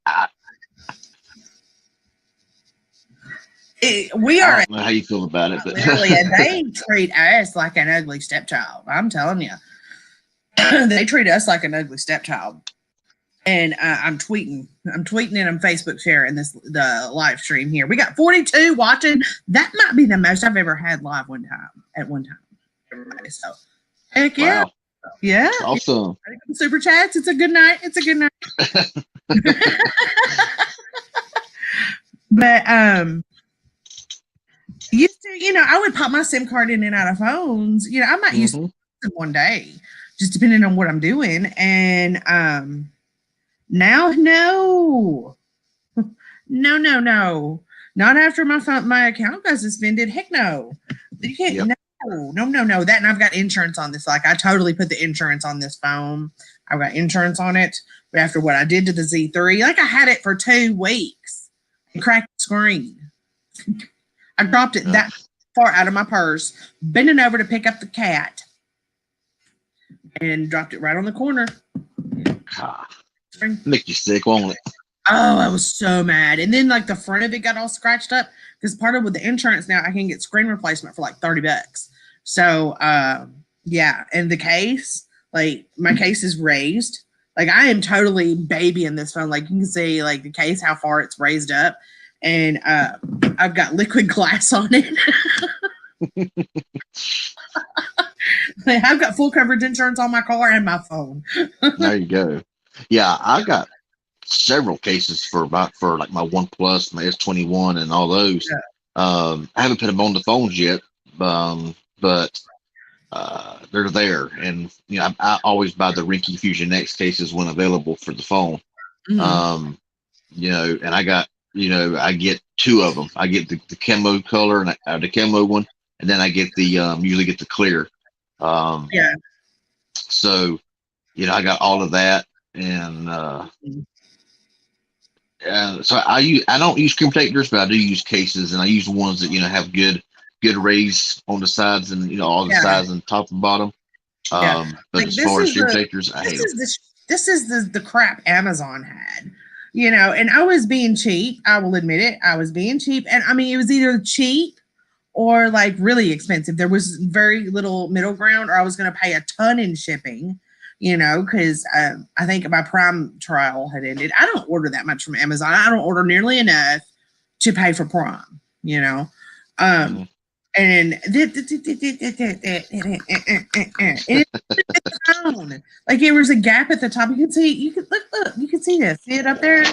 we are. I don't know how you feel about it, but literally, they treat us like an ugly stepchild. I'm telling you, they treat us like an ugly stepchild. And I'm tweeting and I'm Facebook sharing the live stream here. We got 42 watching. That might be the most I've ever had live at one time. Everybody. So heck yeah. Wow. Yeah. Awesome. Super chats. It's a good night. But used to, I would pop my SIM card in and out of phones. I might use it one day, just depending on what I'm doing. And now, no, no, not after my account got suspended. Heck no, you can't. Yep. No. That, and I've got insurance on this. Like, I totally put the insurance on this phone. I've got insurance on it. But after what I did to the Z3, like, I had it for 2 weeks and cracked the screen. I dropped it that far out of my purse, bending over to pick up the cat, and dropped it right on the corner. Make you sick, won't it? Oh, I was so mad. And then, like, the front of it got all scratched up because part of with the insurance now, I can get screen replacement for like $30. So, yeah. And the case, like, my case is raised. Like, I am totally babying this phone. Like, you can see, like, the case, how far it's raised up. And I've got liquid glass on it. I've got full coverage insurance on my car and my phone. There you go. Yeah, I got several cases for like my OnePlus, my S21, and all those. Yeah. I haven't put them on the phones yet, but they're there. And I always buy the Rinky Fusion X cases when available for the phone. Mm-hmm. And I got. I get 2 of them. I get the camo color and the camo one, and then I get the usually get the clear. Yeah. So, I got all of that, and so I don't use screen protectors, but I do use cases, and I use the ones that have good raise on the sides and all the sides and top and bottom. But like, as far as screen protectors, I hate them. This is the crap Amazon had. And I was being cheap. I will admit it. I was being cheap. And I mean, it was either cheap or like really expensive. There was very little middle ground, or I was going to pay a ton in shipping, because I think my Prime trial had ended. I don't order that much from Amazon. I don't order nearly enough to pay for Prime, And like, there was a gap at the top. You can see. You can look. You can see this. See it up there.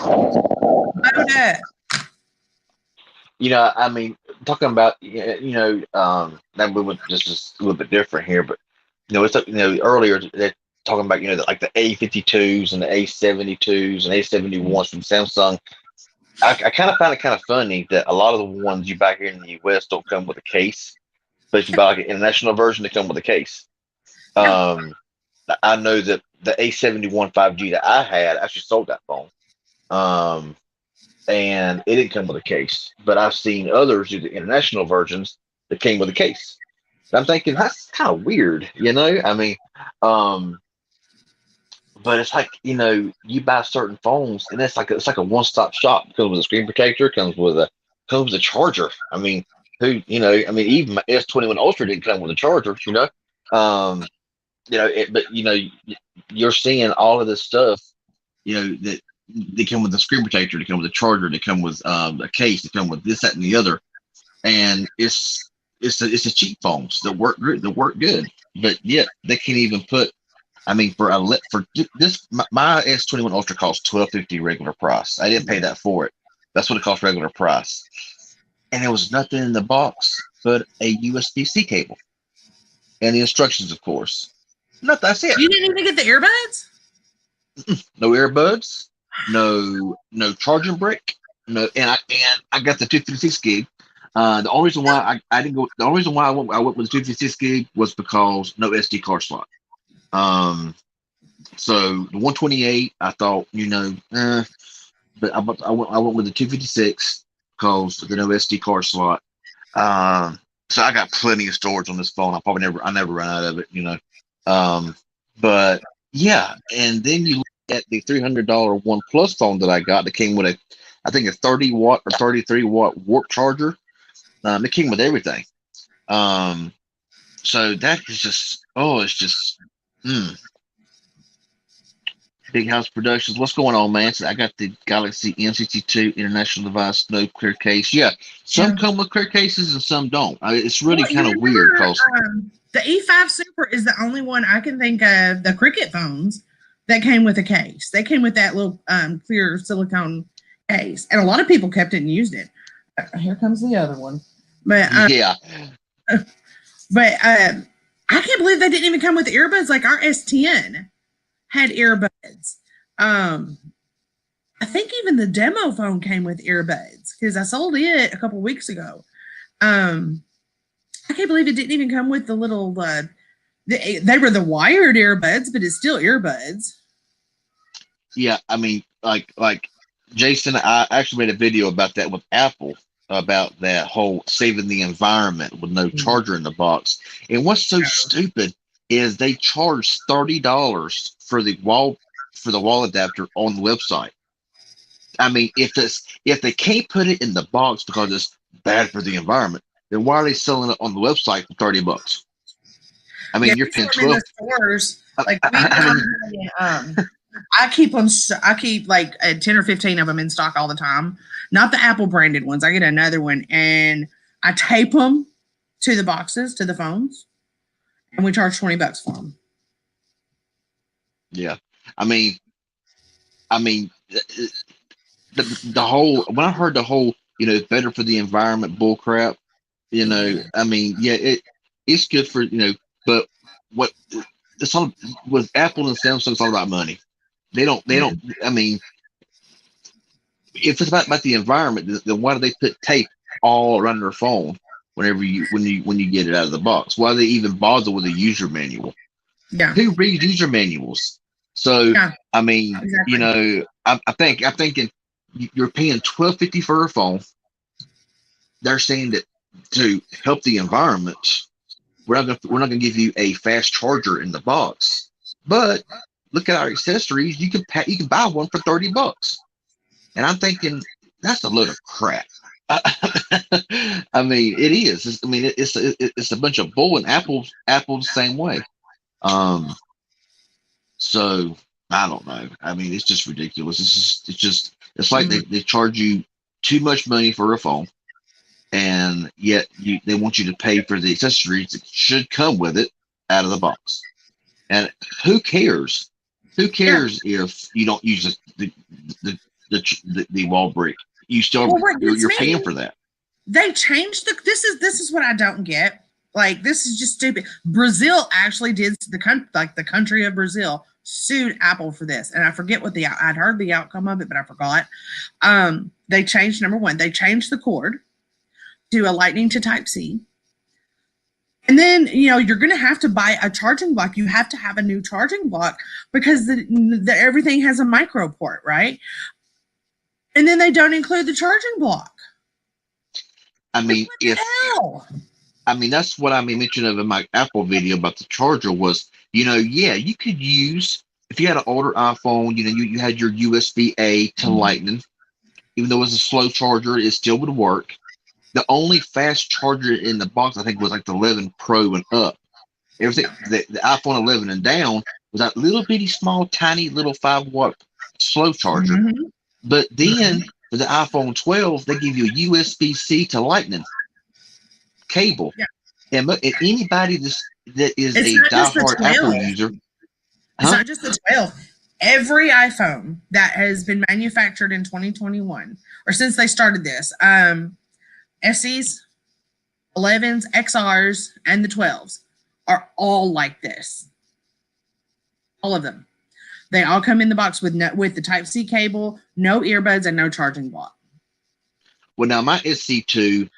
I mean, talking about that movement just is a little bit different here, but it's earlier they're talking about like the A52s and the A72s and A71s from Samsung. I kind of find it kind of funny that a lot of the ones you buy here in the US don't come with a case, but if you buy like an international version, they come with a case. I know that the A71 5G that I had actually sold that phone, and it didn't come with a case. But I've seen others do the international versions that came with a case. And I'm thinking that's kind of weird, I mean, but it's like, you buy certain phones and it's like a one-stop shop. It comes with a screen protector, comes with a charger. I mean, even my S21 Ultra didn't come with a charger, but you're seeing all of this stuff, that they come with a screen protector, they come with a charger, they come with a case, they come with this, that, and the other. And it's the cheap phones that work good, but yet they can't even put. I mean, for this, my S21 Ultra costs $12.50 regular price. I didn't pay that for it. That's what it costs regular price. And there was nothing in the box but a USB-C cable and the instructions, of course. No, that's it. You didn't even get the earbuds? No earbuds, no charging brick, no, and I got the 256 gig. The only reason why I didn't go, the only reason why I went with the 256 gig was because no SD card slot. So the 128, I thought, but I went with the 256 because the no SD card slot. So I got plenty of storage on this phone. I never run out of it, but yeah. And then you look at the $300 OnePlus phone that I got that came with I think a 30 watt or 33 watt warp charger. It came with everything. So that is just, it's just, Big House Productions. What's going on, man? So I got the Galaxy M62 International Device, no clear case. Yeah, some come with clear cases and some don't. It's really kind of weird because the E5 Super is the only one I can think of, the Cricket phones, that came with a case. They came with that little clear silicone days, and a lot of people kept it and used it. Here comes the other one, but Yeah. I can't believe they didn't even come with earbuds. Like our S10 had earbuds. I think even the demo phone came with earbuds because I sold it a couple weeks ago. I can't believe it didn't even come with the little. They were the wired earbuds, but it's still earbuds. Yeah, I mean, like Jason, I actually made a video about that with Apple about that whole saving the environment with no charger in the box. And what's so stupid is they charge $30 for the wall adapter on the website. I mean, if they can't put it in the box because it's bad for the environment, then why are they selling it on the website for $30? I mean, you're paying 12. In the stores, like I keep them. I keep like 10 or 15 of them in stock all the time. Not the Apple branded ones. I get another one and I tape them to the boxes, to the phones, and we charge $20 for them. Yeah, I mean, the whole, when I heard the whole, better for the environment bull crap, I mean, yeah, it's good for, but what it's all with Apple and Samsung, it's all about money. They don't, I mean, if it's about the environment, then why do they put tape all around their phone when you get it out of the box? Why do they even bother with a user manual? Yeah. Who reads user manuals? So, I mean, exactly. I'm thinking you're paying $12.50 for a phone. They're saying that to help the environment, we're not gonna give you a fast charger in the box. But look at our accessories. You can buy one for $30. And I'm thinking that's a load of crap. I mean, it is. It's a bunch of bull, and Apple's the same way. So I don't know. I mean, it's just ridiculous. It's like they charge you too much money for a phone, and yet they want you to pay for the accessories that should come with it out of the box. And who cares? Who cares if you don't use the wall brick? You still you're paying for that. They changed this is what I don't get. Like, this is just stupid. Brazil actually did the country of Brazil sued Apple for this, and I forget what I'd heard the outcome of it, but I forgot. They changed, number one, they changed the cord to a Lightning to Type C. And then, you're going to have to buy a charging block. You have to have a new charging block because everything has a micro port, right? And then they don't include the charging block. I mean, that's what I mentioned of in my Apple video about the charger was, you could use, if you had an older iPhone, you had your USB-A to Lightning, even though it was a slow charger, it still would work. The only fast charger in the box, I think, was like the 11 Pro and up. Everything, the iPhone 11 and down was that little bitty, small, tiny little 5-watt slow charger. But then for the iPhone 12, they give you a USB-C to Lightning cable. And anybody that is a diehard Apple user, it's not just the 12. Every iPhone that has been manufactured in 2021, or since they started this, SEs, 11s, XRs, and the 12s are all like this. All of them. They all come in the box with the Type-C cable, no earbuds, and no charging block. Well, now my SC2,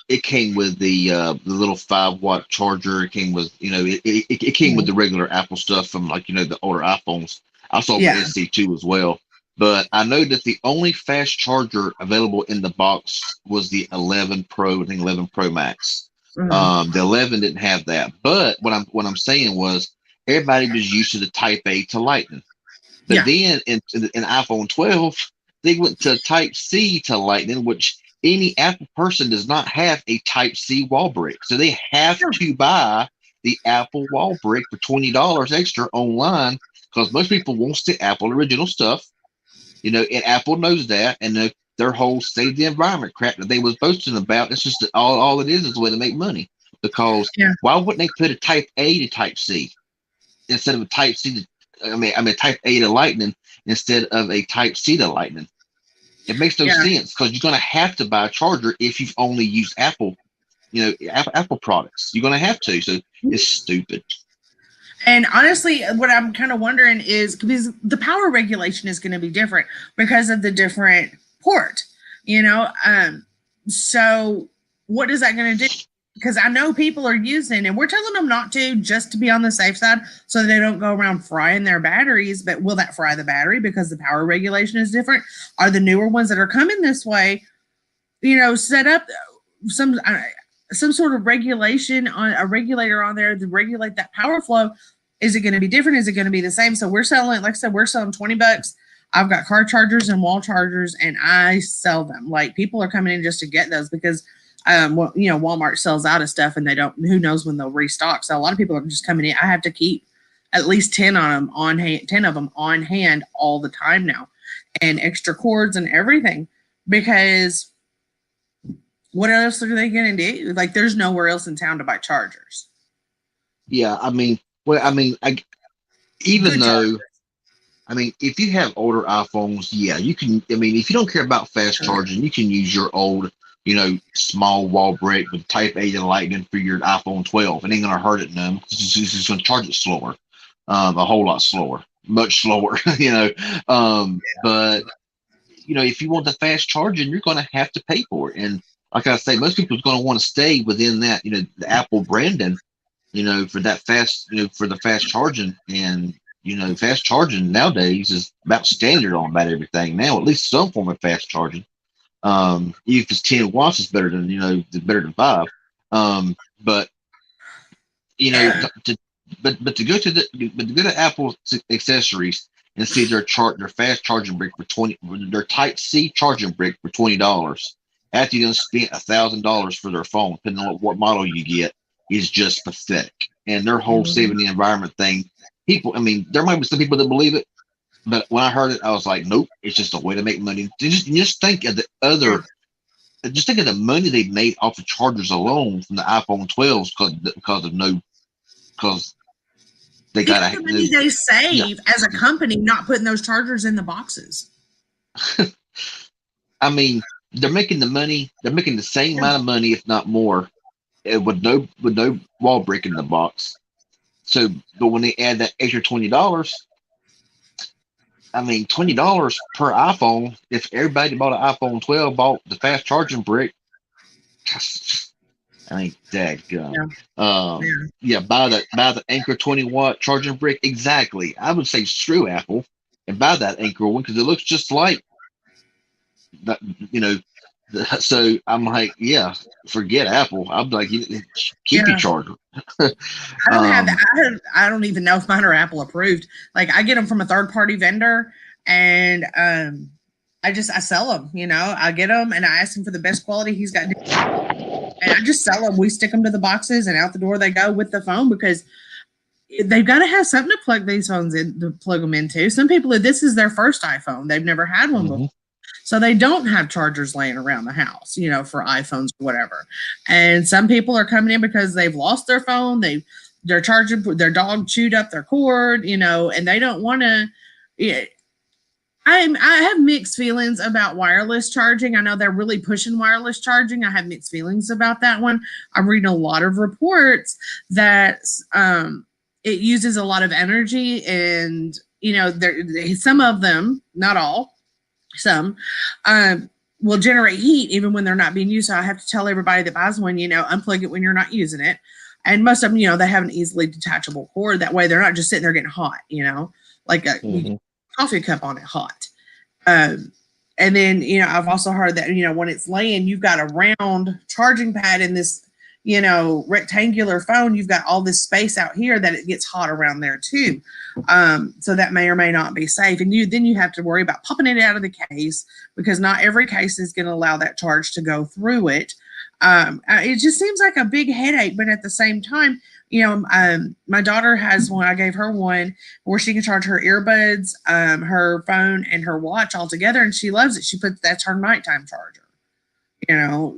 it came with the little 5-watt charger. It came with, it came with the regular Apple stuff from the older iPhones. I saw the SC2 as well. But I know that the only fast charger available in the box was the 11 Pro, I think 11 Pro Max. The 11 didn't have that. But what I'm saying was everybody was used to the Type A to Lightning. But then in iPhone 12, they went to Type C to Lightning, which any Apple person does not have a Type C wall brick. So they have to buy the Apple wall brick for $20 extra online because most people wants the Apple original stuff. And Apple knows that, and their whole save the environment crap that they was boasting about, it's just all it is a way to make money. Because why wouldn't they put a Type A to Type C instead of a Type C to, Type A to Lightning instead of a Type C to Lightning? It makes no Yeah. sense because you're going to have to buy a charger if you've only used Apple, Apple products. You're going to have to. So it's stupid. And honestly, what I'm kind of wondering is because the power regulation is going to be different because of the different port, so what is that going to do? Because I know people are using, and we're telling them not to, just to be on the safe side so they don't go around frying their batteries. But will that fry the battery because the power regulation is different? Are the newer ones that are coming this way, set up some sort of regulation on a regulator on there to regulate that power flow? Is it going to be different? Is it going to be the same? So we're selling, like I said, we're selling $20. I've got car chargers and wall chargers, and I sell them. Like, people are coming in just to get those because Walmart sells out of stuff, and they don't. Who knows when they'll restock? So a lot of people are just coming in. I have to keep at least 10 on them on hand, 10 of them on hand all the time now, and extra cords and everything, because what else are they going to do? Like, there's nowhere else in town to buy chargers. Yeah, if you have older iPhones, yeah, you can. If you don't care about fast charging, you can use your old, small wall brick with Type A and Lightning for your iPhone 12. It ain't gonna hurt it none. It's just gonna charge it slower, a whole lot slower, much slower, But if you want the fast charging, you're gonna have to pay for it. And like I say, most people are gonna want to stay within that, the Apple branding, for that fast, for the fast charging. And fast charging nowadays is about standard on about everything now, at least some form of fast charging. Even if it's 10 watts, it's better than, better than 5. But to go to Apple accessories and see their fast charging brick for their Type C charging brick for $20 after you done spent $1,000 for their phone, depending on what model you get, is just pathetic. And their whole saving the environment thing, people, there might be some people that believe it, but when I heard it, I was like, nope, it's just a way to make money. Just think of the money they made off of chargers alone from the iPhone 12s because they got the money they save as a company not putting those chargers in the boxes. They're making the money. They're making the same amount of money, if not more, with no wall brick in the box. So, but when they add that extra $20, $20 per iPhone. If everybody bought an iPhone 12, bought the fast charging brick, dadgum. Buy the Anchor 20-watt charging brick. Exactly. I would say screw Apple and buy that Anchor one because it looks just like that. So I'm like, yeah, forget Apple. I'm like, keep your charger. I don't have that. I don't even know if mine are Apple approved. Like, I get them from a third party vendor, and I sell them. I get them and I ask him for the best quality he's got, and I just sell them. We stick them to the boxes, and out the door they go with the phone, because they've got to have something to plug these phones in, to plug them into. Some people, this is their first iPhone; they've never had one before. So they don't have chargers laying around the house, for iPhones or whatever. And some people are coming in because they've lost their phone. They're charging, their dog chewed up their cord, and they don't want to. I have mixed feelings about wireless charging. I know they're really pushing wireless charging. I have mixed feelings about that one. I'm reading a lot of reports that it uses a lot of energy, and some of them, not all, some will generate heat even when they're not being used. So I have to tell everybody that buys one, unplug it when you're not using it. And most of them, they have an easily detachable cord. That way they're not just sitting there getting hot, like a coffee cup on it hot. And then, I've also heard that, when it's laying, you've got a round charging pad in this, rectangular phone. You've got all this space out here that it gets hot around there too. So that may or may not be safe. And then you have to worry about popping it out of the case, because not every case is going to allow that charge to go through it. It just seems like a big headache, but at the same time, my daughter has one. I gave her one where she can charge her earbuds, her phone, and her watch all together, and she loves it. That's her nighttime charger.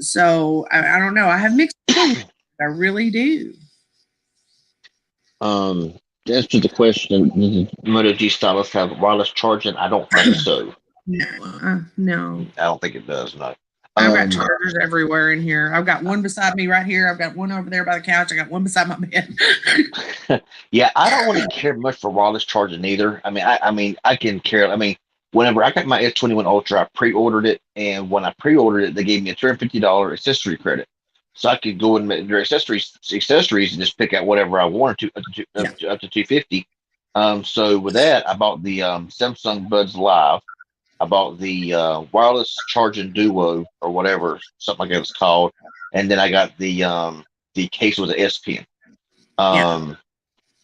So I don't know. I have mixed feelings. I really do. To answer the question, Moto G Stylus have wireless charging? I don't think so. No. I don't think it does. No. I've got Um, chargers everywhere in here. I've got one beside me right here. I've got one over there by the couch. I got one beside my bed. yeah, I don't really care much for wireless charging either. I mean, I can care. I mean, whenever I got my S21 Ultra, I pre-ordered it, and when I pre-ordered it, they gave me a $250 accessory credit, so I could go in their accessories and just pick out whatever I wanted to up to 250. So with that, I bought the Samsung Buds Live. I bought the wireless charging duo or whatever, something like that was called, and then I got the case with the S Pen. Yeah.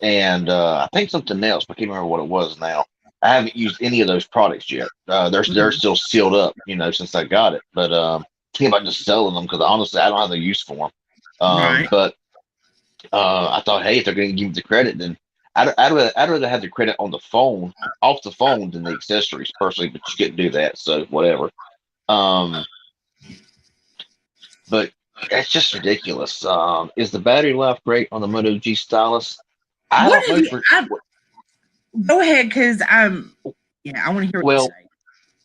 And I think something else, but I can't remember what it was now. I haven't used any of those products yet. They're still sealed up, since I got it. But thinking about just selling them because honestly, I don't have the use for them. Right. But I thought, hey, if they're going to give me the credit, then I'd rather have the credit on the phone, off the phone, than the accessories personally. But you couldn't do that, so whatever. Um, but it's just ridiculous. Is the battery life great on the Moto G Stylus? I What don't have know you? for Go ahead, because yeah, I want to hear what you well, say.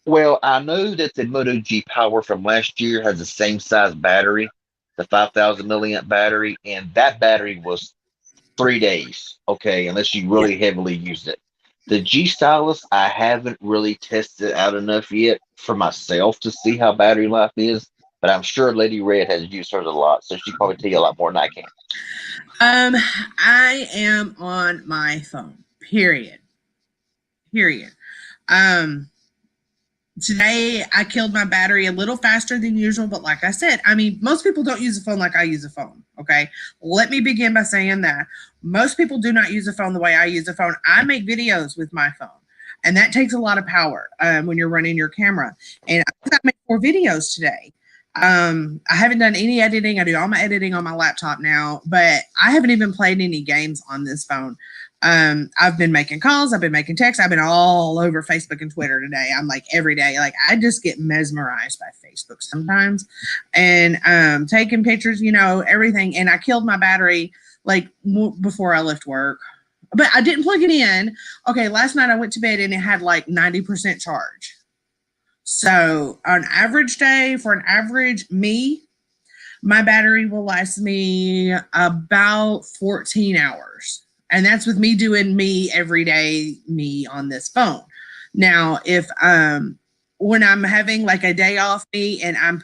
well, I know that the Moto G Power from last year has the same size battery, the 5,000 milliamp battery, and that battery was 3 days. Okay, unless you Yeah. really heavily used it. The G Stylus, I haven't really tested out enough yet for myself to see how battery life is, but I'm sure Lady Red has used hers a lot, so she probably tell you a lot more than I can. Um, I am on my phone. Period. Period. Um, Today I killed my battery a little faster than usual, but like I said, I mean, most people don't use a phone like I use a phone. Okay. Let me begin by saying that most people do not use a phone the way I use a phone. I make videos with my phone, and that takes a lot of power when you're running your camera. And I got to make 4 videos today. I haven't done any editing. I do all my editing on my laptop now, but I haven't even played any games on this phone. I've been making calls, I've been making texts, I've been all over Facebook and Twitter today. I'm like every day, like I just get mesmerized by Facebook sometimes, and taking pictures, everything. And I killed my battery like before I left work, but I didn't plug it in. Okay, last night I went to bed and it had like 90% charge. So on average day for an average me, my battery will last me about 14 hours. And that's with me doing me every day, me on this phone. Now, if when I'm having like a day off me and I'm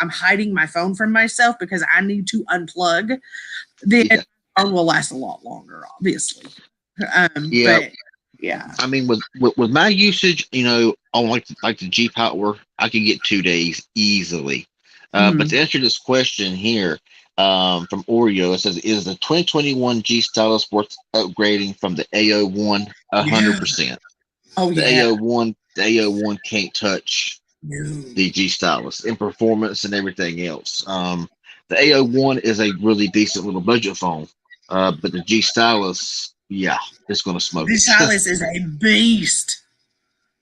hiding my phone from myself because I need to unplug, then Yeah, my phone will last a lot longer, obviously. yeah. But yeah. I mean, with my usage, on like the G Power, I could get 2 days easily. But Mhm. to answer this question here, from Oreo, it says, "Is the 2021 G Stylus worth upgrading from the A01?" Yeah. 100%. Oh The yeah. A01 can't touch No. the G Stylus in performance and everything else. The A01 is a really decent little budget phone, but the G Stylus, yeah, it's gonna smoke This it. Stylus is a beast.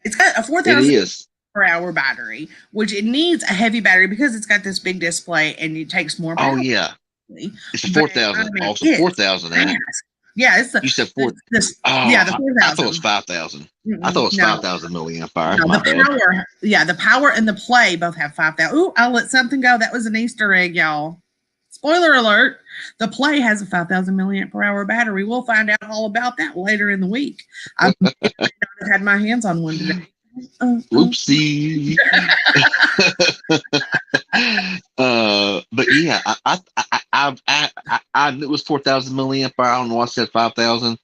It's got a It 4,000 is. per hour battery, which it needs a heavy battery because it's got this big display and it takes more Oh power. yeah, it's a But four I thousand. mean, Also four it's thousand, ain't fast. it? Yeah, it's You said four. this Oh, yeah, the four I thought it was thousand. 5,000. I thought it was No, 5,000 milliamp hour. no, My the bad. power. Yeah, the power and the play both have 5,000. Ooh, I'll let something go. That was an Easter egg, y'all. Spoiler alert: the play has a 5,000 milliamp per hour battery. We'll find out all about that later in the week. I've had my hands on one today. Oopsie. But yeah, I knew it was 4,000 milliamp hour. I don't know why I said 5,000.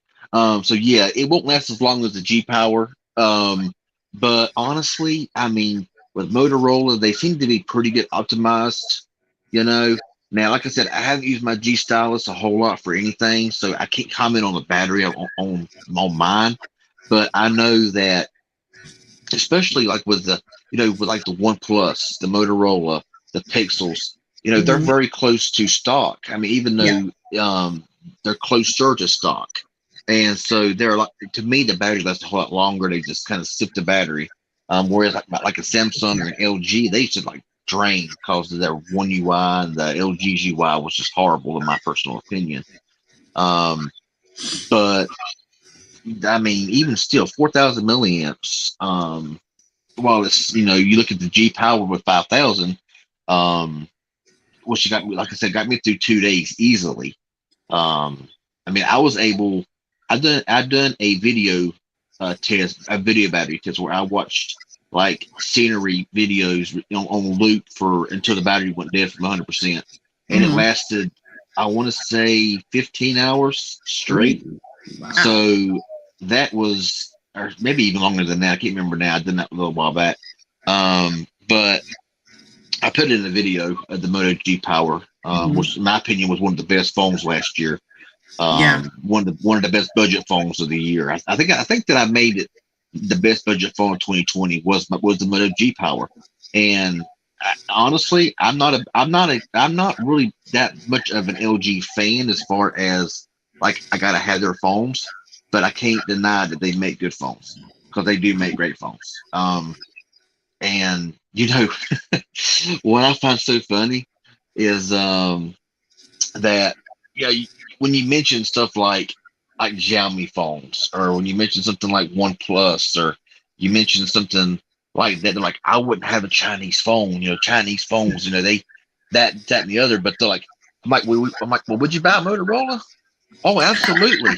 So yeah, it won't last as long as the G Power. But honestly, I mean, with Motorola, they seem to be pretty good optimized. You know, now like I said, I haven't used my G Stylus a whole lot for anything, so I can't comment on the battery on mine. But I know that, especially like with with like the OnePlus, the Motorola, the Pixels, they're Mhm. very close to stock. I mean, even Yeah. though they're closer to stock, and so they're like, to me, the battery lasts a whole lot longer. They just kind of sip the battery. Whereas like a Samsung or an LG, they should like drain because of their One UI, and the LG's UI was just horrible in my personal opinion. Um, but I mean, even still, 4,000 milliamps. while it's, you look at the G Power with 5,000, which got me, like I said, got me through 2 days easily. I mean, I've done a video test, a video battery test where I watched like scenery videos on loop for until the battery went dead from 100%, and it Mhm. lasted, I want to say, 15 hours straight. Wow. So that was, or maybe even longer than that. I can't remember now. I did that a little while back. But I put it in the video of the Moto G Power, which in my opinion was one of the best phones last year. Yeah. One of the best budget phones of the year. I think that I made it the best budget phone of 2020 was the Moto G Power. And honestly, I'm not really that much of an LG fan as far as like I gotta have their phones, but I can't deny that they make good phones because they do make great phones. And what I find so funny is that, when you mention stuff like Xiaomi phones, or when you mention something like OnePlus, or you mention something like that, they're like, I wouldn't have a Chinese phone. Chinese phones, they that and the other. But they're like, I'm like, well, would you buy a Motorola? Oh, absolutely.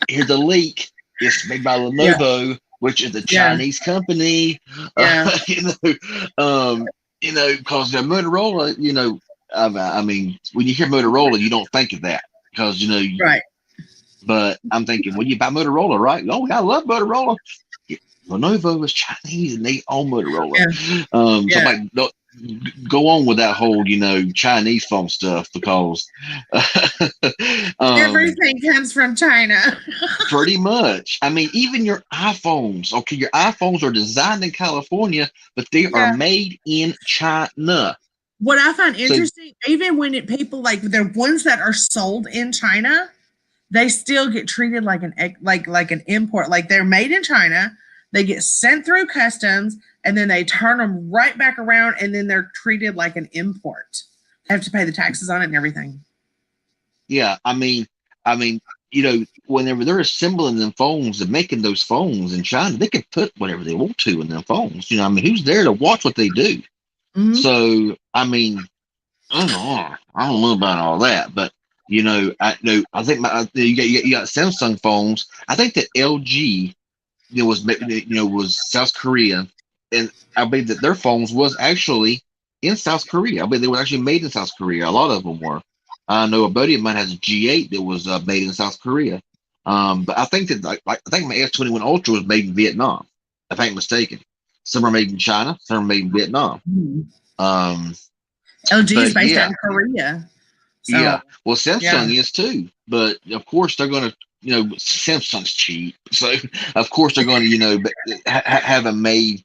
Here's a leak. It's made by Lenovo, which is a Chinese company. Yeah. Because the Motorola, I mean, when you hear Motorola, you don't think of that because Right. But I'm thinking, well, you buy Motorola, right? Oh, I love Motorola. Lenovo is Chinese and they own Motorola. Yeah. So I'm like, no, go on with that whole, Chinese phone stuff because Everything comes from China. pretty much. I mean, even your iPhones. Okay, your iPhones are designed in California, but they are made in China. What I find interesting, even when people like the ones that are sold in China, they still get treated like an import. Like they're made in China, they get sent through customs, and then they turn them right back around, and then they're treated like an import. They have to pay the taxes on it and everything. Yeah, I mean, whenever they're assembling them phones and making those phones in China, they can put whatever they want to in them phones. I mean, who's there to watch what they do? Mm-hmm. So, I mean, I don't know about all that, but I think you got Samsung phones. I think that LG, was South Korea, and I believe that their phones was actually in South Korea. I believe they were actually made in South Korea. A lot of them were. I know a buddy of mine has a G8 that was made in South Korea. But I think that I think my S21 Ultra was made in Vietnam, if I ain't mistaken. Some are made in China, some are made in Vietnam. LG is based out in Korea. So, yeah, well, Samsung is too, but of course they're going to, Samsung's cheap, so of course they're going to, have them made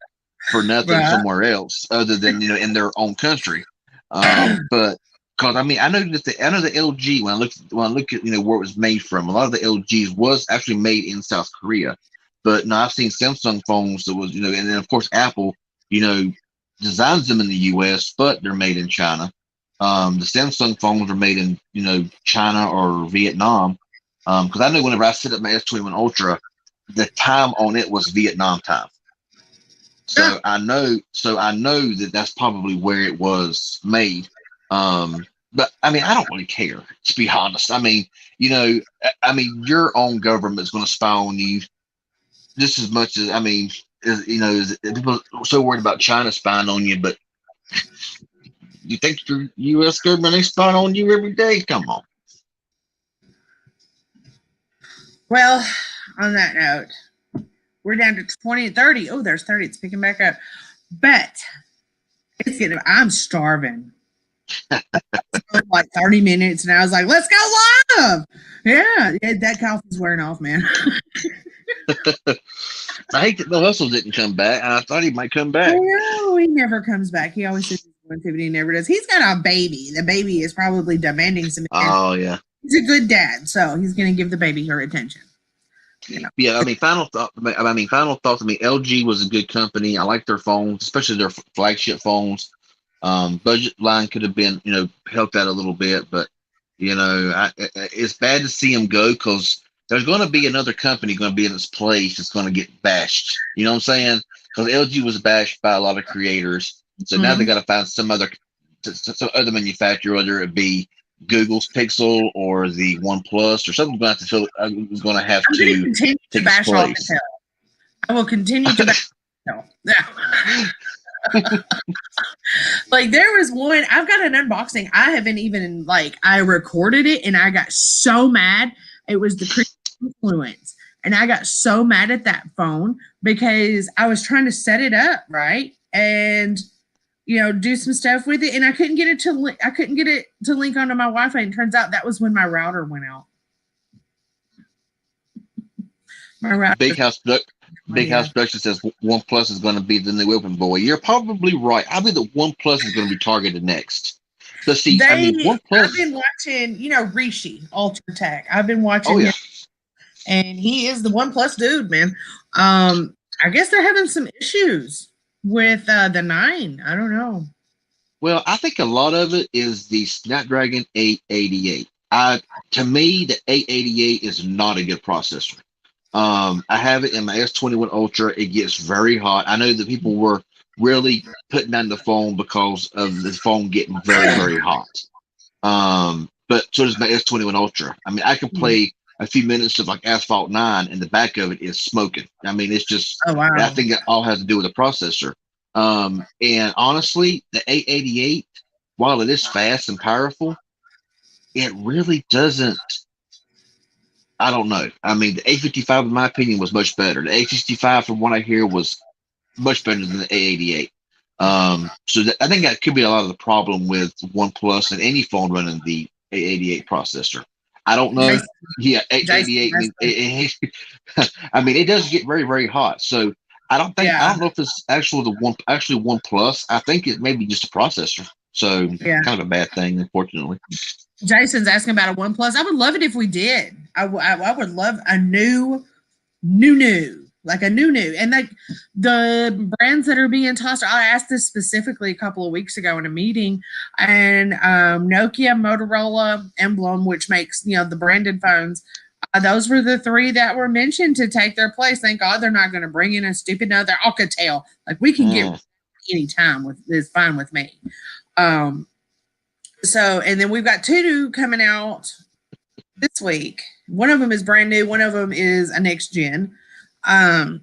for nothing somewhere else other than in their own country. But because I mean, I know the LG when I look at where it was made from, a lot of the LGs was actually made in South Korea, but no, I've seen Samsung phones that was and then of course Apple designs them in the U.S., but they're made in China. The Samsung phones are made in China or Vietnam. Because I know whenever I set up my S21 Ultra, the time on it was Vietnam time. So I know that that's probably where it was made. But I mean, I don't really care, to be honest. I mean, your own government's going to spy on you just as much as people are so worried about China spying on you, but you think your U.S. government ain't spying on you every day? Come on. Well, on that note, we're down to 20 and 30. Oh, there's 30. It's picking back up. But I'm starving. Like 30 minutes, and I was like, let's go live. Yeah, that coffee's wearing off, man. I hate that Bill Hustle didn't come back. I thought he might come back. No, he never comes back. He always says he's going to, but he never does. He's got a baby. The baby is probably demanding some attention. Oh, yeah. He's a good dad, so he's going to give the baby her attention. Yeah, I mean, final thought. LG was a good company. I like their phones, especially their flagship phones. Budget line could have been, helped out a little bit, but it's bad to see them go because there's going to be another company going to be in its place that's going to get bashed. You know what I'm saying? because LG was bashed by a lot of creators. So now they got to find some other manufacturer, whether it be Google's Pixel or the OnePlus or something. Going to feel is going to have I'm going to continue to bash Alcatel. I will continue to bash Alcatel. Like there was one, I've got an unboxing. I haven't even I recorded it and I got so mad. It was the Creative Influence. And I got so mad at that phone because I was trying to set it up, right? And do some stuff with it, and I couldn't get it to link onto my Wi-Fi. And it turns out that was when my router went out. My router. Big House Production says OnePlus is going to be the new open boy. You're probably right. I believe that OnePlus is going to be targeted next. So see, OnePlus. I've been watching, Rishi Ultra Tech. I've been watching him, and he is the OnePlus dude, man. I guess they're having some issues with the 9. I don't know. Well, I think a lot of it is the Snapdragon 888. To me, the 888 is not a good processor. I have it in my S21 Ultra. It gets very hot. I know that people were really putting down the phone because of the phone getting very, very hot. But so does my S21 Ultra. I mean, I can play a few minutes of Asphalt 9 and the back of it is smoking. I mean, it's just, I think it all has to do with the processor. And honestly, the 888, while it is fast and powerful, it really doesn't, I don't know. I mean, the 855, in my opinion, was much better. The 865, from what I hear, was much better than the 888. So I think that could be a lot of the problem with OnePlus and any phone running the 888 processor. I don't know. Yeah, 888. I mean, it does get very, very hot. So I don't know if it's actually OnePlus. I think it may be just a processor. So kind of a bad thing, unfortunately. Jason's asking about a OnePlus. I would love it if we did. I would love a new, like a new. And the brands that are being tossed, I asked this specifically a couple of weeks ago in a meeting, and Nokia, Motorola, Emblem, which makes, the branded phones, those were the 3 that were mentioned to take their place. Thank God they're not going to bring in a stupid another Alcatel. We can get any time it's fine with me. So, and then we've got 2 new coming out this week. One of them is brand new. One of them is a next gen. But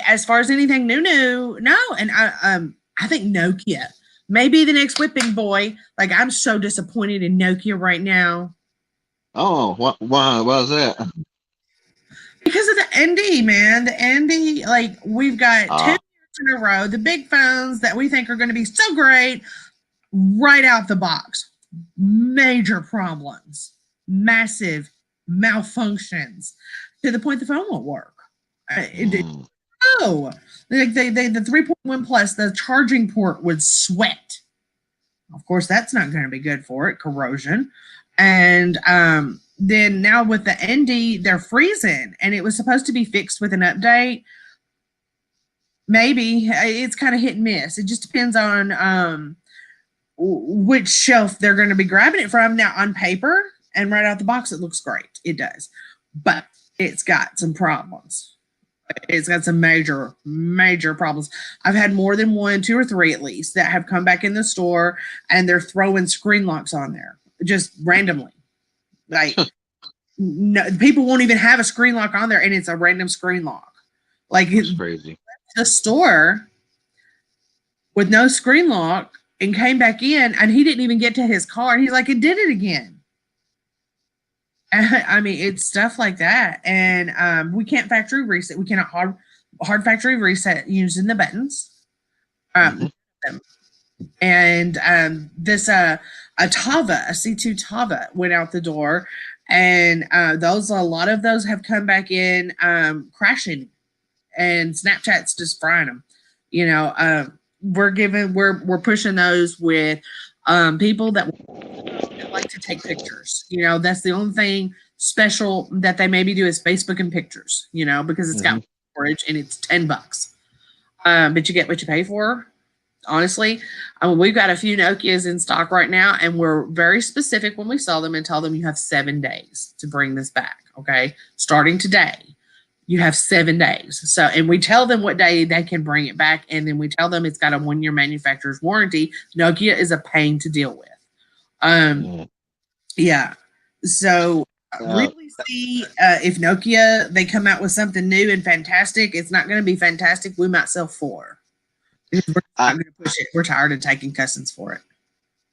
as far as anything new, no. And I think Nokia may be the next whipping boy. I'm so disappointed in Nokia right now. Oh, why is that? Because of the ND, man. The ND, we've got 2 years in a row, the big phones that we think are going to be so great, right out the box. Major problems. Massive malfunctions. To the point the phone won't work. No. The 3.1 Plus, the charging port would sweat. Of course, that's not going to be good for it. Corrosion. And then now with the ND, they're freezing, and it was supposed to be fixed with an update. Maybe. It's kind of hit and miss. It just depends on which shelf they're going to be grabbing it from. Now, on paper and right out the box, it looks great. It does. But it's got some problems. It's got some major, major problems. I've had more than 1, 2, or 3 at least that have come back in the store, and they're throwing screen locks on there just randomly. No, people won't even have a screen lock on there, and it's a random screen lock. It's crazy. The store with no screen lock and came back in, and he didn't even get to his car. And he's like, it did it again. I mean, it's stuff like that. And we can't factory reset. We cannot hard factory reset using the buttons. And this a C2 Tava went out the door, and a lot of those have come back in crashing, and Snapchat's just frying them. We're pushing those with people that like to take pictures. That's the only thing special that they maybe do is Facebook and pictures, because it's got storage and it's $10. But you get what you pay for. Honestly, we've got a few Nokias in stock right now, and we're very specific when we sell them and tell them you have 7 days to bring this back. Okay, starting today, You have 7 days. So, and we tell them what day they can bring it back, and then we tell them it's got a 1-year manufacturer's warranty. Nokia is a pain to deal with. Mm. Yeah. So Uh, really see if Nokia they come out with something new and fantastic. It's not going to be fantastic. We might sell 4. We're not going to push it. We're tired of taking customs for it.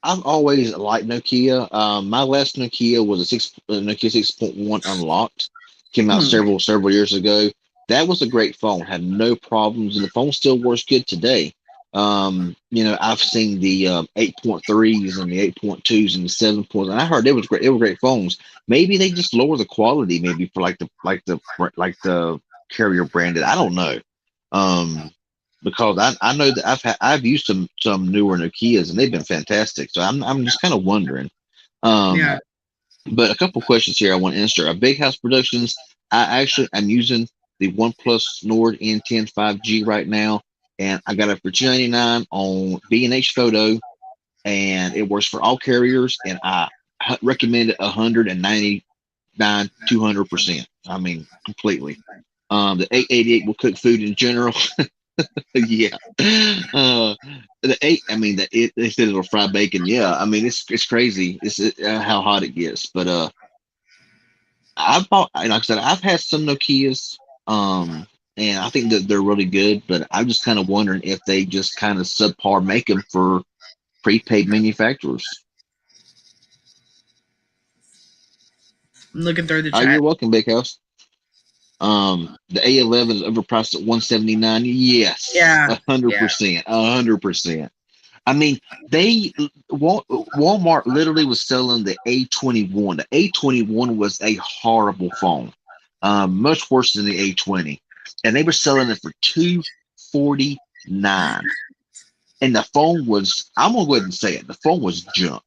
I've always liked Nokia. My last Nokia was a Nokia 6.1 unlocked. Came out several years ago. That was a great phone. Had no problems, and the phone still works good today. I've seen the 8.3s and the 8.2s and the 7 points, and I heard it was great. They were great phones. Maybe they just lower the quality, maybe for the carrier branded. I don't know. Because I know that I've used some newer Nokias and they've been fantastic. So I'm just kind of wondering. Yeah. But a couple questions here I want to answer. Big House Productions. I'm using the OnePlus Nord N10 5G right now, and I got it for $299 on B&H Photo, and it works for all carriers. And I recommend it 199, 200%. I mean, completely. The 888 will cook food in general. Yeah. The eight. I mean, they said it'll fry bacon. Yeah. I mean, it's crazy. It's how hot it gets. But I've bought. Like I said, I've had some Nokias. And I think that they're really good. But I'm just kind of wondering if they just kind of subpar make them for prepaid manufacturers. I'm looking through the Oh, chat. you're welcome, Big House. The A11 is overpriced at $179. Yes. Yeah. 100%. 100%. I mean, Walmart literally was selling the A21. The A21 was a horrible phone, much worse than the A20, and they were selling it for $249. And the phone was, I'm gonna go ahead and say it, the phone was junk.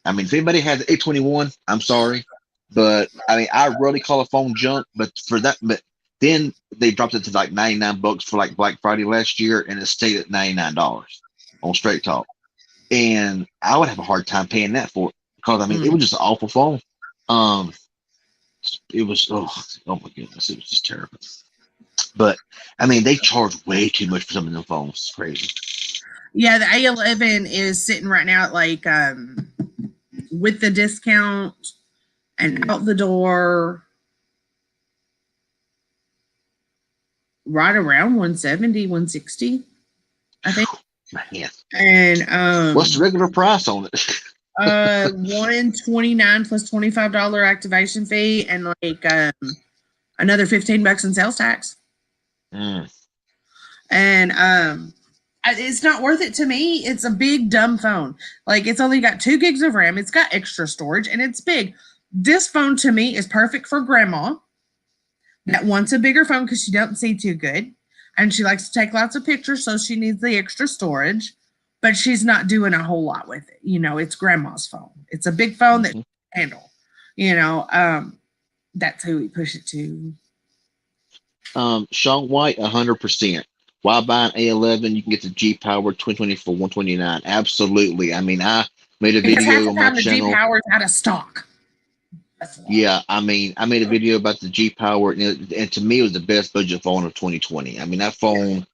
I mean, if anybody had the A21, I'm sorry, but I mean, I rarely call a phone junk, but then they dropped it to like $99 for like Black Friday last year, and it stayed at $99 on Straight Talk. And I would have a hard time paying that for it because I mean, it was just an awful phone. It was oh my goodness, it was just terrible. But I mean, they charge way too much for some of them phones. It's crazy. Yeah, the A11 is sitting right now at like with the discount and out the door right around 170, 160, I think. Yeah. And what's the regular price on it? 129 plus $25 activation fee and like another $15 in sales tax. And it's not worth it to me. It's a big dumb phone. Like it's only got 2 gigs of RAM. It's got extra storage and it's big. This phone to me is perfect for grandma that wants a bigger phone because she doesn't see too good. And she likes to take lots of pictures, so she needs the extra storage, but she's not doing a whole lot with it. It's grandma's phone. It's a big phone that she can handle. That's who we push it to. Sean White, 100%. Why buy an A11? You can get the G Power 2020 for $129. Absolutely. I mean, I made a video on my channel. The G Power's out of stock. Yeah, I mean, I made a video about the G Power, and to me, it was the best budget phone of 2020. I mean, that phone,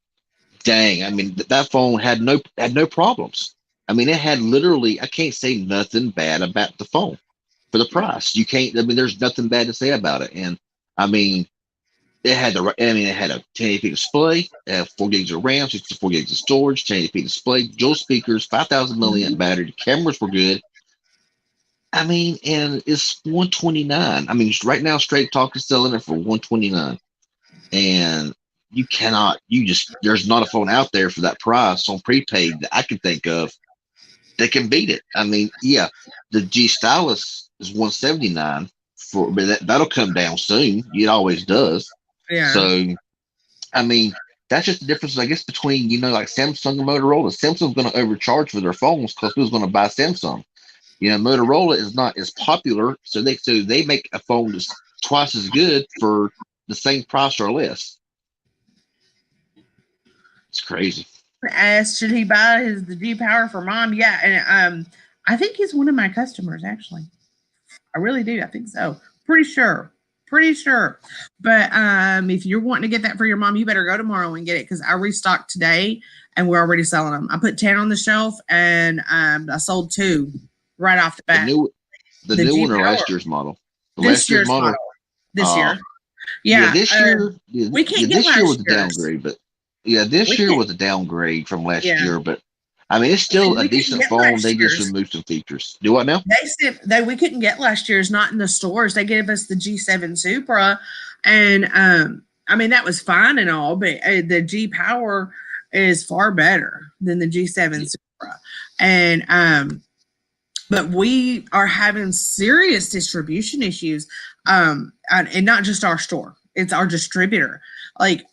dang, I mean, that phone had no problems. I mean, it had literally, I can't say nothing bad about the phone for the price. You can't, I mean, there's nothing bad to say about it. And I mean, it had a 1080p display, 4 gigs of RAM, 64 gigs of storage, 1080p display, dual speakers, 5,000 milliamp battery. The cameras were good. I mean, and it's $129. I mean, right now, Straight Talk is selling it for $129, and there's not a phone out there for that price on prepaid that I can think of that can beat it. I mean, yeah, the G Stylus is $179 but that'll come down soon. It always does. Yeah. So, I mean, that's just the difference, I guess, between like Samsung and Motorola. Samsung's going to overcharge for their phones because who's going to buy Samsung? Motorola is not as popular, so they make a phone that's twice as good for the same price or less. It's crazy. Asked, should he buy the G Power for mom? Yeah, and I think he's one of my customers actually. I really do. I think so. Pretty sure. Pretty sure. But if you're wanting to get that for your mom, you better go tomorrow and get it because I restocked today and we're already selling them. I put 10 on the shelf and I sold 2 right off the The bat. new, the new one or G-Power. last year's model? The This last year's model. This year. Yeah, Yeah. this year. we can't get this year was last a year's. downgrade, but this We year can't- was a downgrade from last Yeah. year. But I mean, it's still We a didn't decent get phone. last They just year's. removed some features. Do what now? They said that we couldn't get last year's, not in the stores. They gave us the G7 Supra, and I mean that was fine and all, but the G Power is far better than the G7 Supra, and but we are having serious distribution issues, and not just our store; it's our distributor. Like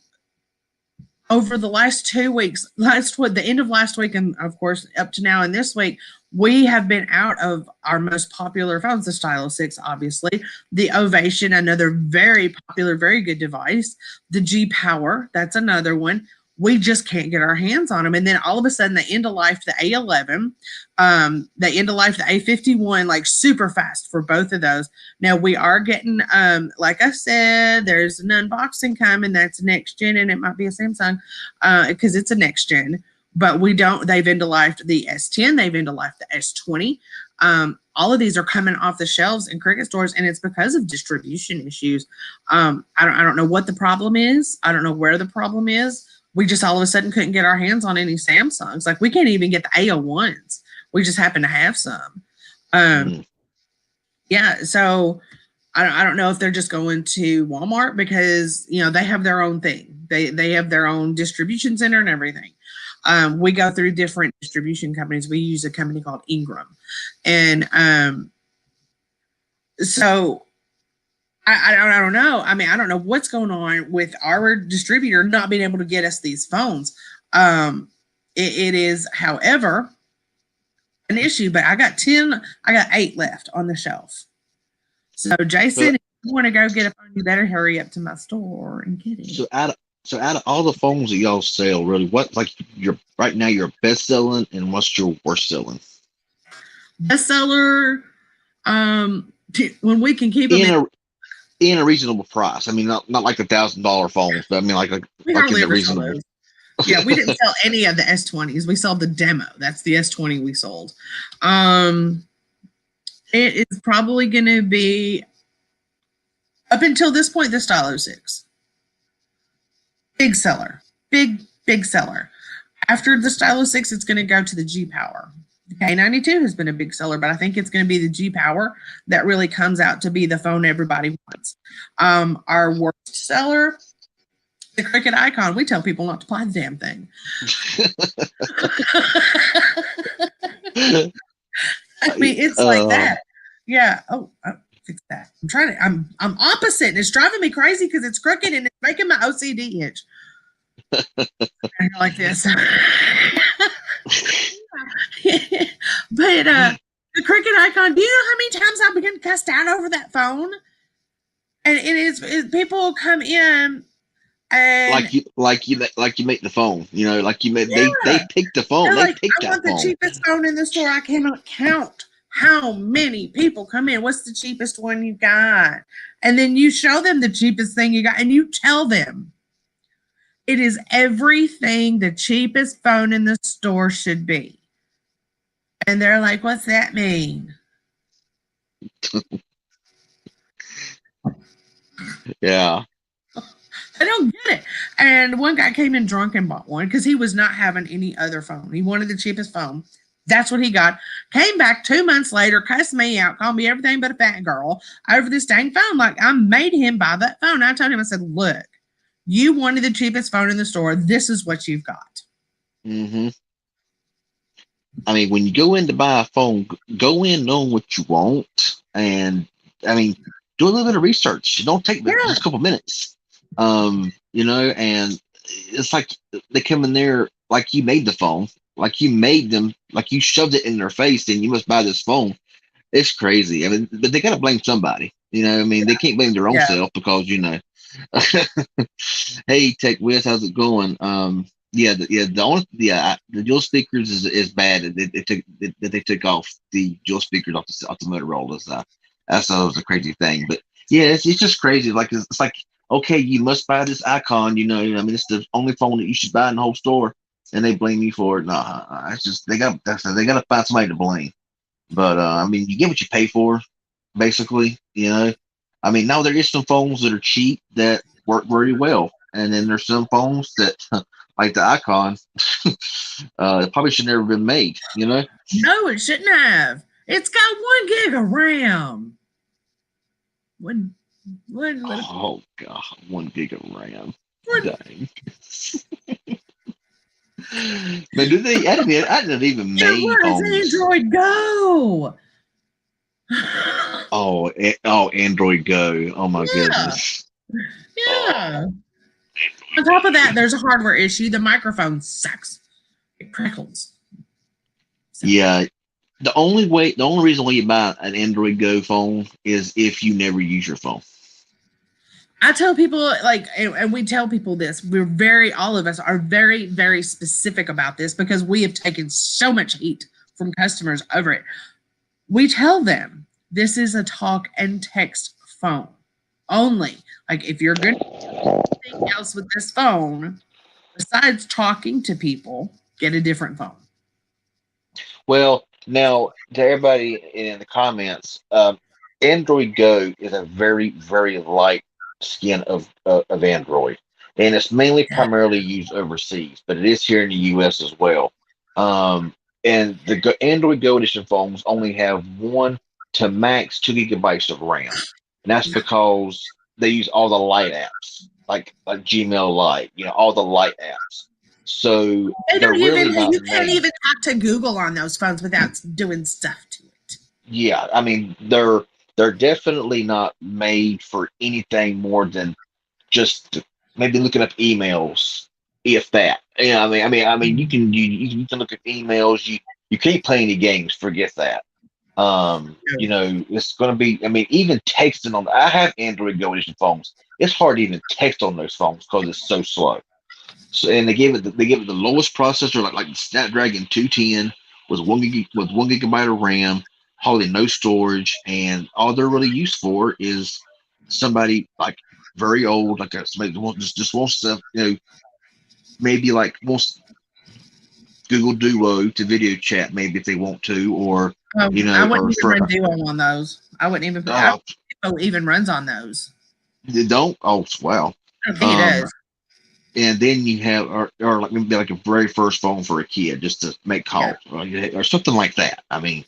over the last 2 weeks, the end of last week, and of course up to now and this week, we have been out of our most popular phones, the Stylus 6, obviously, the Ovation, another very popular, very good device, the G Power, that's another one. We just can't get our hands on them. And then all of a sudden, they end of life the A11, they end of life the A51, like super fast for both of those. Now we are getting, like I said, there's an unboxing coming that's next gen, and it might be a Samsung because it's a next gen. But they've end of life the S10, they've end of life the S20. All of these are coming off the shelves in Cricket stores, and it's because of distribution issues. I don't know what the problem is. I don't know where the problem is. We just all of a sudden couldn't get our hands on any Samsungs. Like we can't even get the A01s. We just happen to have some. Yeah, so I don't know if they're just going to Walmart because they have their own thing. They have their own distribution center and everything. We go through different distribution companies. We use a company called Ingram, and so I don't know. I mean, I don't know what's going on with our distributor not being able to get us these phones. It is, however, an issue. But I got 8 left on the shelf. So Jason, if you want to go get a phone, you better hurry up to my store and get it. So out of all the phones that y'all sell, really, what your right now your best selling and what's your worst selling? Bestseller, when we can keep them in a reasonable price. I mean, not like $1,000 phones, but I mean like in a reasonable. Yeah, we didn't sell any of the S20s. We sold the demo. That's the S20 we sold. It is probably going to be up until this point the Stylus 6. Big seller. Big seller. After the Stylus 6, it's going to go to the G Power. The K92 has been a big seller, but I think it's going to be the G Power that really comes out to be the phone everybody wants. Our worst seller, the Cricket Icon. We tell people not to buy the damn thing. I mean, it's like that. Yeah. Oh, fix that. I'm opposite, and it's driving me crazy because it's crooked and it's making my OCD itch. And like this. But the Cricket Icon, do you know how many times I've been cussed out over that phone? And people come in and like you make the phone, like you made they picked the phone. They're they like, picked I that want phone. the cheapest phone in the store. I cannot count how many people come in. What's the cheapest one you got? And then you show them the cheapest thing you got, and you tell them it is everything the cheapest phone in the store should be. And they're like, what's that mean? Yeah. I don't get it. And one guy came in drunk and bought one because he was not having any other phone. He wanted the cheapest phone. That's what he got. Came back 2 months later, cussed me out, called me everything but a fat girl over this dang phone. Like, I made him buy that phone. I told him, I said, look, you wanted the cheapest phone in the store. This is what you've got. Mm-hmm. I mean, when you go in to buy a phone, go in knowing what you want. And, I mean, do a little bit of research. It don't take just a couple minutes. And it's like they come in there like you made the phone, like you made them, like you shoved it in their face, and you must buy this phone. It's crazy. I mean, but they got to blame somebody. They can't blame their own self because, Hey, Tech Wiz, how's it going? The dual speakers is bad. They took off the dual speakers off the Motorola's. That was a crazy thing. But Yeah, it's just crazy. Like it's like, okay, you must buy this icon. I mean, it's the only phone that you should buy in the whole store, and they blame you for it. Nah, it's just they got to find somebody to blame. But I mean, you get what you pay for, basically. I mean, now there is some phones that are cheap that work very well, and then there's some phones that, like the icon, probably should never been made. No, it shouldn't have. It's got 1 gig of RAM. What? Oh god, 1 gig of RAM. What? Dang. But do they? I didn't even It make runs phones. Android Go. Oh, Android Go. Oh my Yeah. goodness. Yeah. On top of that, there's a hardware issue. The microphone sucks. It crackles. So, Yeah. The only reason why you buy an Android Go phone is if you never use your phone. I tell people, like, and we tell people this, all of us are very, very specific about this because we have taken so much heat from customers over it. We tell them this is a talk and text phone only. Like, if you're going to do anything else with this phone besides talking to people, get a different phone. Well, now to everybody in the comments, Android Go is a very, very light skin of Android, and it's mainly primarily used overseas, but it is here in the U.S. as well. And the Android Go edition phones only have 1 to max 2 gigabytes of RAM, and that's because they use all the light apps, like Gmail Lite, all the light apps. So they're really not You can't made. even talk to Google on those phones without doing stuff to it. Yeah, I mean they're definitely not made for anything more than just maybe looking up emails, if that. I mean, you can look at emails. You can't play any games. Forget that. It's going to be. I mean, even texting on. I have Android Go edition phones. It's hard to even text on those phones because it's so slow. So, and they give it the lowest processor, like the Snapdragon 210 with 1 gigabyte of RAM, hardly no storage, and all they're really used for is somebody like very old, like somebody that just wants to, maybe like wants Google Duo to video chat, maybe if they want to, or I wouldn't or even for run Duo on those. I wouldn't even. I don't think Duo even runs on those. they don't. Oh wow. I don't think it does. And then you have, or like maybe like a very first phone for a kid, just to make calls, or something like that. I mean,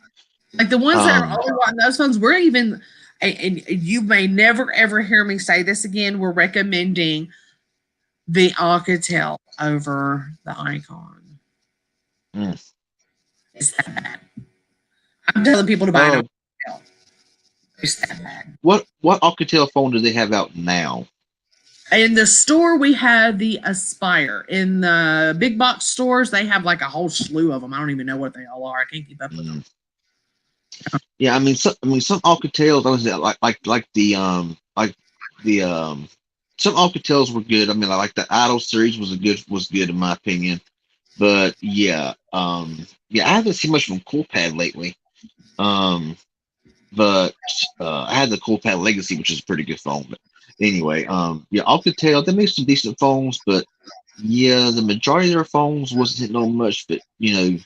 like the ones that are only on those phones, we're even, and you may never ever hear me say this again. We're recommending the Alcatel over the Icon. It's that bad. I'm telling people to buy an Alcatel. It's that bad. What Alcatel phone do they have out now? In the store, we have the Aspire. In the big box stores, they have like a whole slew of them. I don't even know what they all are. I can't keep up with them. Yeah, I mean, some Alcatels, some Alcatels were good. I mean, I like the Idol series was good in my opinion. But yeah, I haven't seen much from CoolPad lately. But I had the CoolPad Legacy, which is a pretty good phone. But anyway, Alcatel, they make some decent phones, but yeah, the majority of their phones wasn't hitting on much. But we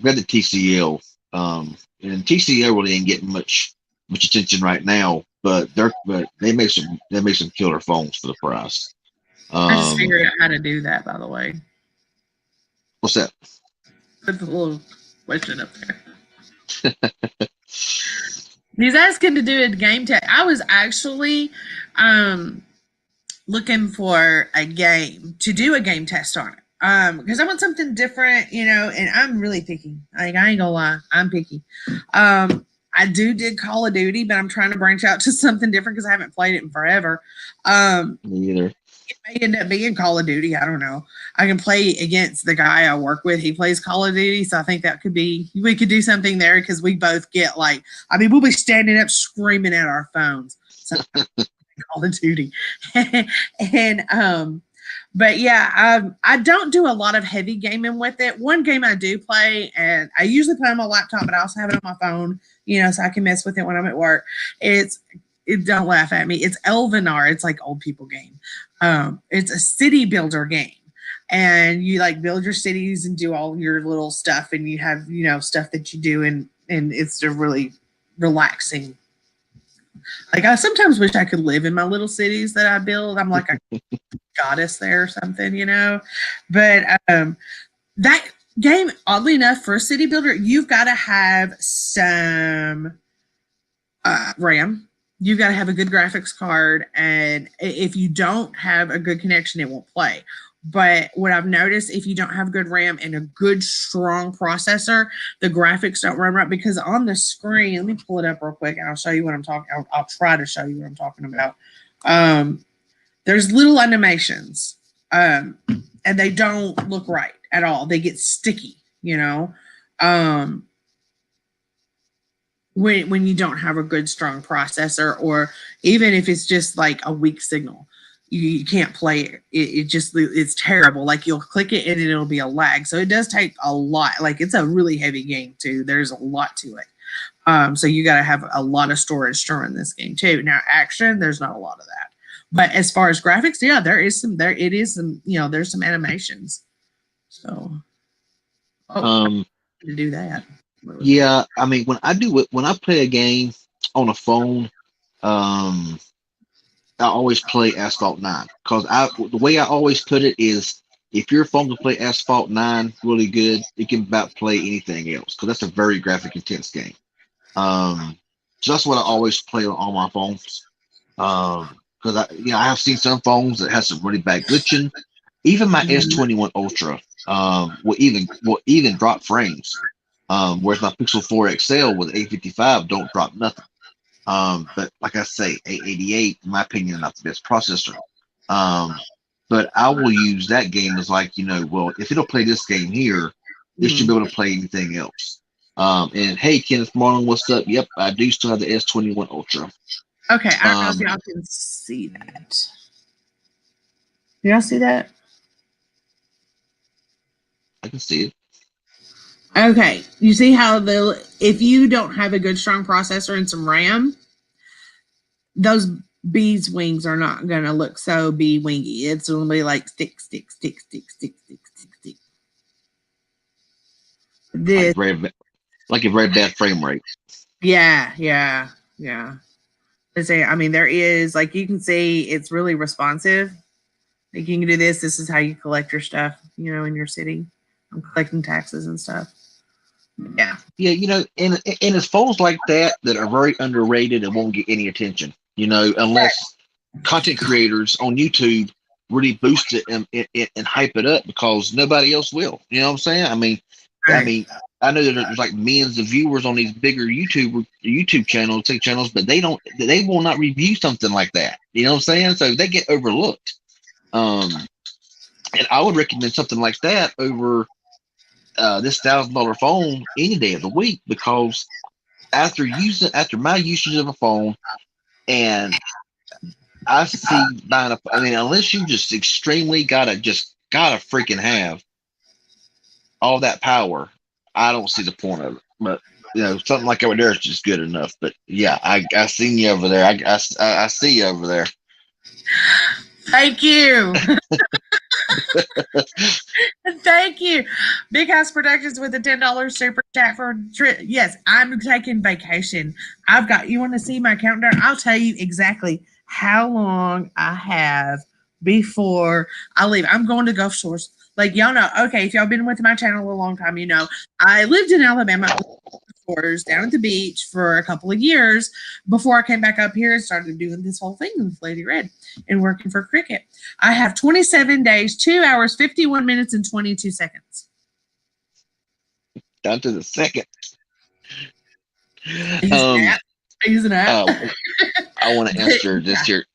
got the TCL, and TCL really ain't getting much attention right now. But they make some killer phones for the price. I just figured out how to do that, by the way. What's that? Put the little question up there. He's asking to do a game test. I was actually looking for a game to do a game test on it. Because I want something different, and I'm really picky. Like, I ain't gonna lie, I'm picky. I did Call of Duty, but I'm trying to branch out to something different because I haven't played it in forever. Me either. It may end up being Call of Duty. I don't know. I can play against the guy I work with. He plays Call of Duty, so I think we could do something there because we both get we'll be standing up screaming at our phones. So Call of Duty, and but yeah, I don't do a lot of heavy gaming with it. One game I do play, and I usually play on my laptop, but I also have it on my phone, so I can mess with it when I'm at work. It's don't laugh at me. It's Elvenar. It's like old people game. It's a city builder game. And you like build your cities and do all your little stuff, and you have, stuff that you do, and it's a really relaxing. Like, I sometimes wish I could live in my little cities that I build. I'm like a goddess there or something, But that game, oddly enough, for a city builder, you've got to have some RAM. You've got to have a good graphics card, and if you don't have a good connection, it won't play. But what I've noticed, if you don't have good RAM and a good strong processor, the graphics don't run right, because on the screen, let me pull it up real quick and I'll show you what I'm talking. I'll try to show you what I'm talking about. There's little animations, and they don't look right at all. They get sticky, when you don't have a good strong processor, or even if it's just like a weak signal. You can't play it. It's terrible. Like, you'll click it and it'll be a lag. So it does take a lot. Like, it's a really heavy game too. There's a lot to it. So you got to have a lot of storage storing this game too. Now, action, there's not a lot of that. But as far as graphics, yeah, there's some animations. So, to do that. Yeah, I mean, when I play a game on a phone, I always play Asphalt 9, because the way I always put it is, if your phone can play Asphalt 9 really good, it can about play anything else, because that's a very graphic intense game. So that's what I always play on all my phones. Because I have seen some phones that have some really bad glitching. Even my S21 Ultra will even drop frames. Whereas my Pixel 4 XL with A55 don't drop nothing. But like I say, A88, in my opinion, not the best processor. But I will use that game as like, well, if it'll play this game here, it should be able to play anything else. And hey, Kenneth Marlon, what's up? Yep, I do still have the S21 Ultra. Okay, I don't know if y'all can see that. Do y'all see that? I can see it. Okay, you see how if you don't have a good strong processor and some RAM, those bees wings are not gonna look so bee wingy. It's gonna be like stick. This, like a very bad frame rate. yeah. I mean, there is, like, you can see it's really responsive. Like, you can do this. This is how you collect your stuff, in your city. I'm collecting taxes and stuff. Yeah, and it's phones like that are very underrated and won't get any attention, unless content creators on YouTube really boost it and hype it up, because nobody else will. You know what I'm saying? I mean, I know that there's like millions of viewers on these bigger YouTube channels, but they will not review something like that. You know what I'm saying? So they get overlooked. And I would recommend something like that over this $1,000 phone any day of the week, because after my usage of a phone, and I see buying unless you just extremely gotta freaking have all that power, I don't see the point of it. But something like over there is just good enough. But yeah, I seen you over there. I see you over there. Thank you. Thank you. Big House Productions with a $10 super chat for yes, I'm taking vacation. You want to see my countdown? I'll tell you exactly how long I have before I leave. I'm going to Gulf Shores. Like, y'all know, okay, if y'all been with my channel a long time, I lived in Alabama, down at the beach for a couple of years before I came back up here and started doing this whole thing with Lady Red and working for Cricket. I have 27 days, 2 hours, 51 minutes, and 22 seconds. Down to the second. I use an app. I want to answer this here.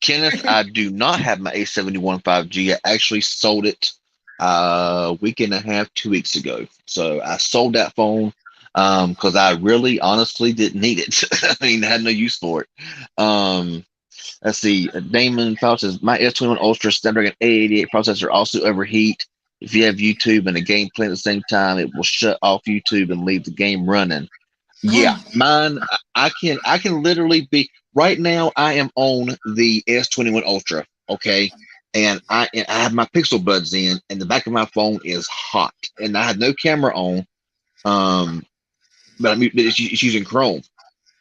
Kenneth, I do not have my A71 5G. I actually sold it a week and a half, 2 weeks ago. So I sold that phone because I really honestly didn't need it. I had no use for it. Let's see. Damon Powell says, my S21 Ultra Snapdragon 888 processor also overheat. If you have YouTube and a game playing at the same time, it will shut off YouTube and leave the game running. Yeah, mine. I can literally be. Right now, I am on the S21 Ultra. Okay. And I have my Pixel Buds in, and the back of my phone is hot. And I have no camera on. But it's using Chrome.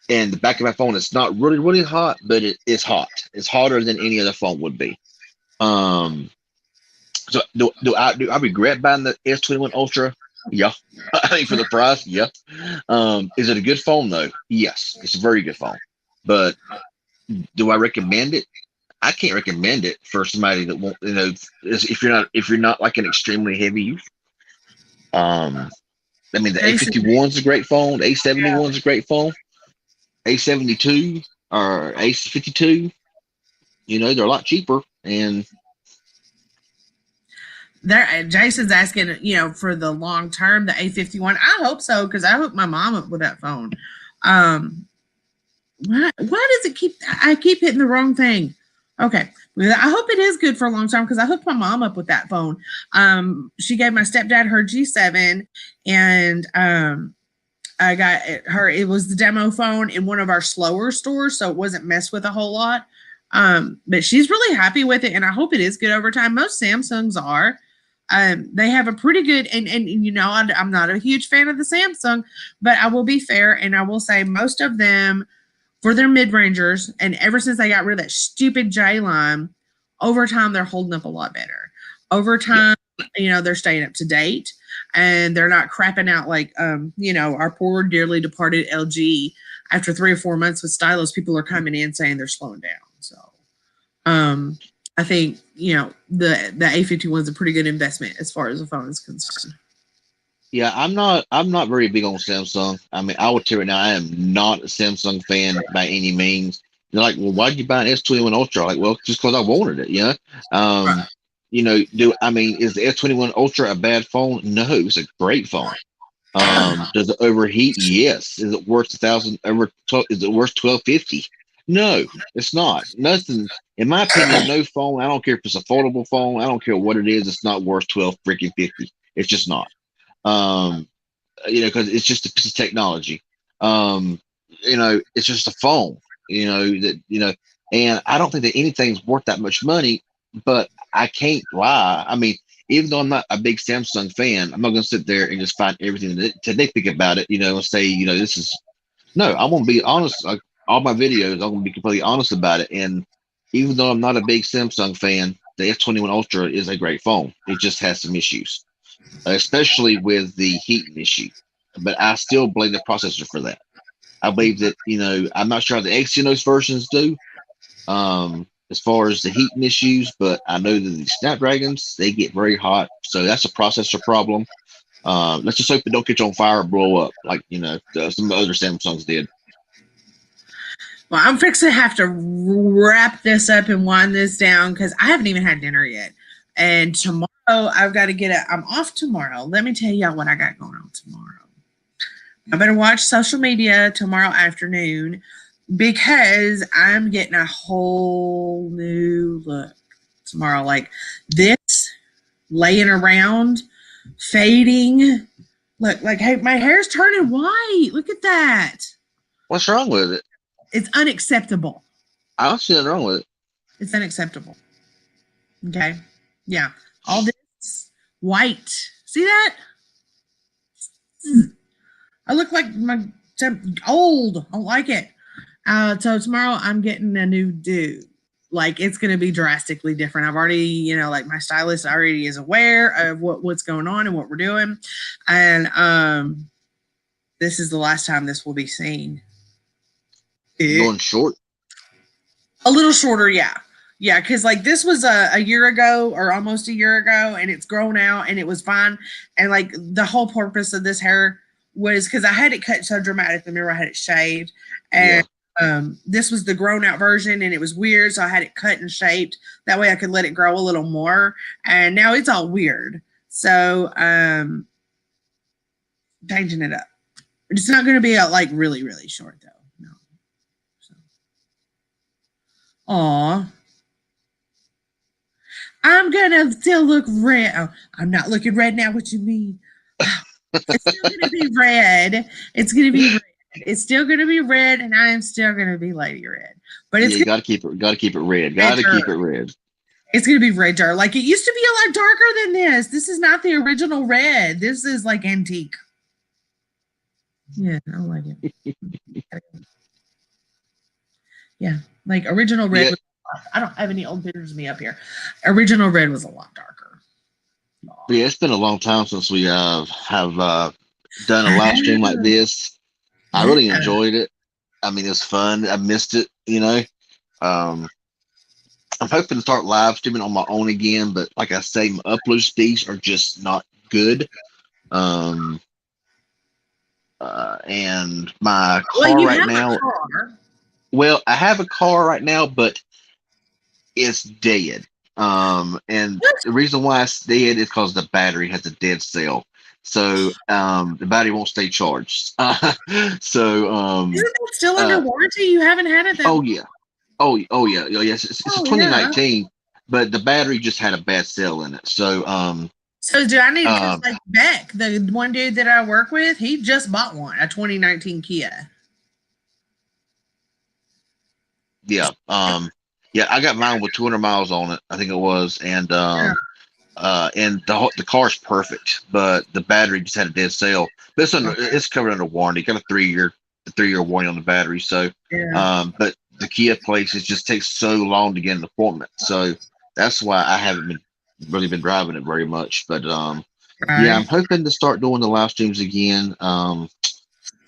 And the back of my phone is not really, really hot, but it is hot. It's hotter than any other phone would be. Um, so do I regret buying the S21 Ultra? Yeah. I think for the price, yeah. Is it a good phone though? Yes, it's a very good phone. But do I recommend it? I can't recommend it for somebody that won't, if you're not like an extremely heavy user. I mean, the A51 is a great phone. The A71 is a great phone. A72 or A52, they're a lot cheaper. And Jason's asking, for the long term, the A51. I hope so, because I hooked my mom up with that phone. Why does it I keep hitting the wrong thing? Okay. I hope it is good for a long time, because I hooked my mom up with that phone. She gave my stepdad her G7, and I got her, it was the demo phone in one of our slower stores, so it wasn't messed with a whole lot. But she's really happy with it, and I hope it is good over time. Most Samsungs are. They have a pretty good, and I'm not a huge fan of the Samsung, but I will be fair, and I will say most of them, for their mid-rangers, and ever since they got rid of that stupid J-line, over time, they're holding up a lot better. Over time, they're staying up to date, and they're not crapping out like, our poor, dearly departed LG. After 3 or 4 months with Stylus, people are coming in saying they're slowing down. So I think, the A51 is a pretty good investment as far as the phone is concerned. Yeah, I'm not very big on Samsung. I mean, I will tell you right now, I am not a Samsung fan by any means. They're like, well, why'd you buy an S21 Ultra? Like, well, just because I wanted it, Right. Is the S21 Ultra a bad phone? No, it's a great phone. Does it overheat? Yes. Is it worth is it worth 1250? No, it's not. Nothing, in my opinion, no phone. I don't care if it's a foldable phone. I don't care what it is. It's not worth 12 freaking 50. It's just not. Because it's just a piece of technology. It's just a phone. And I don't think that anything's worth that much money. But I can't lie. I mean, even though I'm not a big Samsung fan, I'm not going to sit there and just find everything that they think about it. And say, this is no. I'm going to be honest. Like all my videos, I'm going to be completely honest about it. And even though I'm not a big Samsung fan, the S21 Ultra is a great phone. It just has some issues, especially with the heating issue. But I still blame the processor for that. I believe that, I'm not sure how the Exynos versions do as far as the heating issues, but I know that the Snapdragons, they get very hot. So that's a processor problem. Let's just hope it don't catch on fire or blow up like, some other Samsungs did. Well, I'm fixing to have to wrap this up and wind this down because I haven't even had dinner yet. And tomorrow I've got to I'm off tomorrow. Let me tell y'all what I got going on tomorrow. I better watch social media tomorrow afternoon because I'm getting a whole new look tomorrow. Like this laying around, fading. Look, like, hey, my hair's turning white. Look at that. What's wrong with it? It's unacceptable. I don't see nothing wrong with it. It's unacceptable. Okay. Yeah. All this white. See that? I look like old. I don't like it. So tomorrow I'm getting a new do. Like it's going to be drastically different. I've already, like my stylist already is aware of what's going on and what we're doing. And this is the last time this will be seen. Going short? A little shorter, yeah. Yeah, because like this was a year ago or almost a year ago, and it's grown out and it was fine. And like the whole purpose of this hair was because I had it cut so dramatically. Remember, I had it shaved, and this was the grown out version, and it was weird. So I had it cut and shaped. That way I could let it grow a little more. And now it's all weird. So changing it up. It's not going to be like really, really short though. No. So. Aw. I'm gonna still look red. Oh, I'm not looking red now. What you mean? It's still gonna be red. It's gonna be red. It's still gonna be red, and I am still gonna be Lady Red. But it's Yeah, you gotta keep it. Gotta keep it red. red Gotta keep it dirt. red. It's gonna be red dirt. Like it used to be a lot darker than this. This is not the original red. This is like antique. Yeah, I like it. Yeah, like original red. Yeah. I don't have any old pictures of me up here. Original red was a lot darker. Yeah, it's been a long time since we have done a live stream like this. I really Yeah. enjoyed it. I mean, it was fun. I missed it. Um, I'm hoping to start live streaming on my own again, but like I say, my upload speeds are just not good. Um, and my Well, car you right have now. a car. Well, I have a car right now, but it's dead. And the reason why it's dead is because the battery has a dead cell. So the battery won't stay charged. So Isn't it still under uh, warranty? You haven't had it that oh long. yeah, oh yeah, yes. It's a Oh yeah. 2019, but the battery just had a bad cell in it. So So do I need because like Beck, the one dude that I work with, he just bought one, a 2019 Kia. yeah, yeah, I got mine with 200 miles on it, I think it was, and the car's perfect, but the battery just had a dead cell. But it's covered under warranty. Got a 3 year warranty on the battery. So, Yeah. but the Kia place it just takes so long to get an appointment. So that's why I haven't really been driving it very much. But yeah, I'm hoping to start doing the live streams again.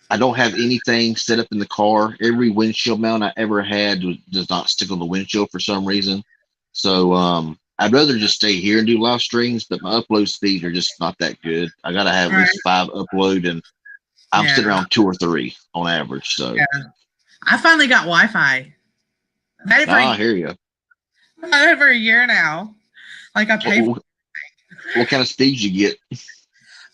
I don't have anything set up in the car. Every windshield mount I ever had does not stick on the windshield for some reason. So I'd rather just stay here and do live streams, but my upload speeds are just not that good. I gotta have at least 5 upload, and I'm sitting around 2 or 3 on average. So I finally got Wi-Fi. I've had it for I hear you. I've had it for a year now. Like I pay. What kind of speeds you get?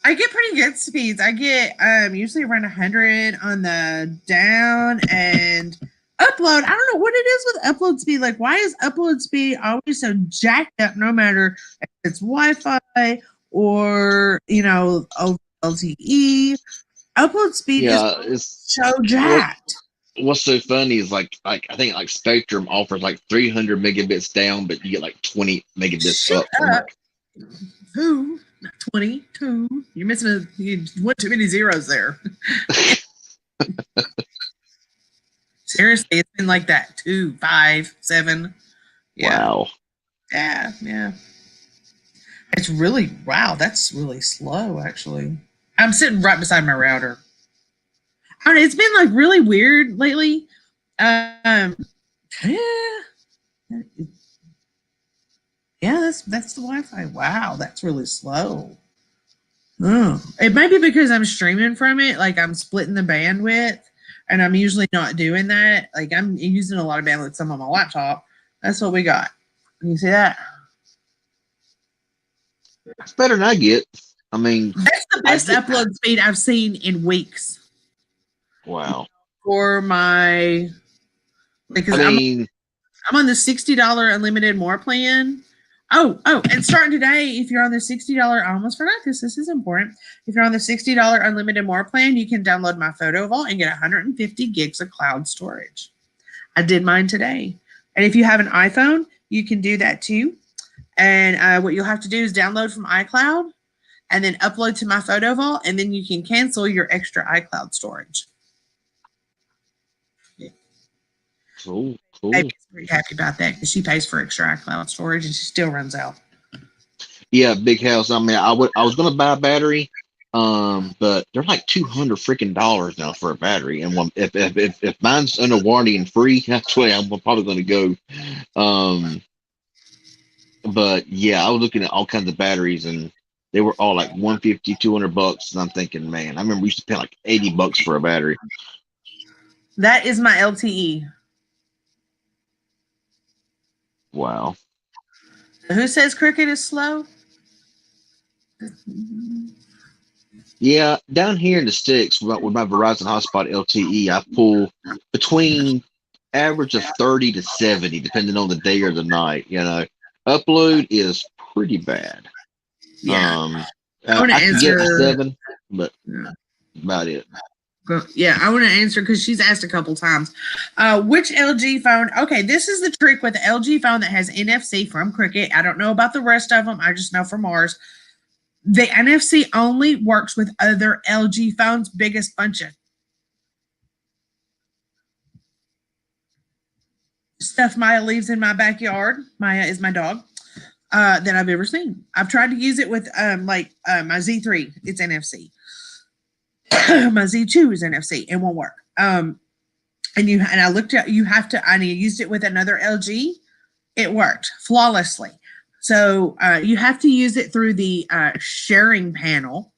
I get pretty good speeds. I get usually around 100 on the down and upload. I don't know what it is with upload speed. Like, why is upload speed always so jacked up? No matter if it's Wi-Fi or LTE, upload speed is so jacked. What's so funny is like I think like Spectrum offers like 300 megabits down, but you get like 20 megabits up. Who? 22. You're missing one too many zeros there. Seriously, it's been like that. 2, 5, 7. Yeah. Wow. Yeah. It's really that's really slow actually. I'm sitting right beside my router. I don't know, it's been like really weird lately. Yeah, that's the Wi-Fi. Wow, that's really slow. Oh, it might be because I'm streaming from it. Like I'm splitting the bandwidth, and I'm usually not doing that. Like I'm using a lot of bandwidth some on my laptop. That's what we got. Can you see that? It's better than I get. I mean, that's the best upload speed I've seen in weeks. Wow. For my, because I'm on the $60 unlimited more plan. Oh, and starting today, if you're on the $60, I almost forgot this is important. If you're on the $60 unlimited more plan, you can download my photo vault and get 150 gigs of cloud storage. I did mine today. And if you have an iPhone, you can do that too. And what you'll have to do is download from iCloud and then upload to my photo vault, and then you can cancel your extra iCloud storage. Cool. Baby's pretty happy about that because she pays for extra iCloud storage and she still runs out. Yeah, big house. I mean, I was gonna buy a battery, but they're like $200 freaking now for a battery. And if mine's under warranty and free, that's the way I'm probably gonna go. But yeah, I was looking at all kinds of batteries, and they were all like $150, $200, and I'm thinking, man, I remember we used to pay like $80 for a battery. That is my LTE. Wow. Who says cricket is slow? Yeah, down here in the sticks with my Verizon hotspot LTE, I pull between average of 30 to 70, depending on the day or the night. Upload is pretty bad. Yeah. I can get 7, but about it. Yeah, I want to answer because she's asked a couple times. Which LG phone? Okay, this is the trick with the LG phone that has NFC from Cricket. I don't know about the rest of them. I just know from ours. The NFC only works with other LG phones. Biggest bunch of stuff Maya leaves in my backyard. Maya is my dog. That I've ever seen. I've tried to use it with my Z3. It's NFC. My Z2 is NFC. It won't work. And I looked at I used it with another LG. It worked flawlessly. So you have to use it through the sharing panel.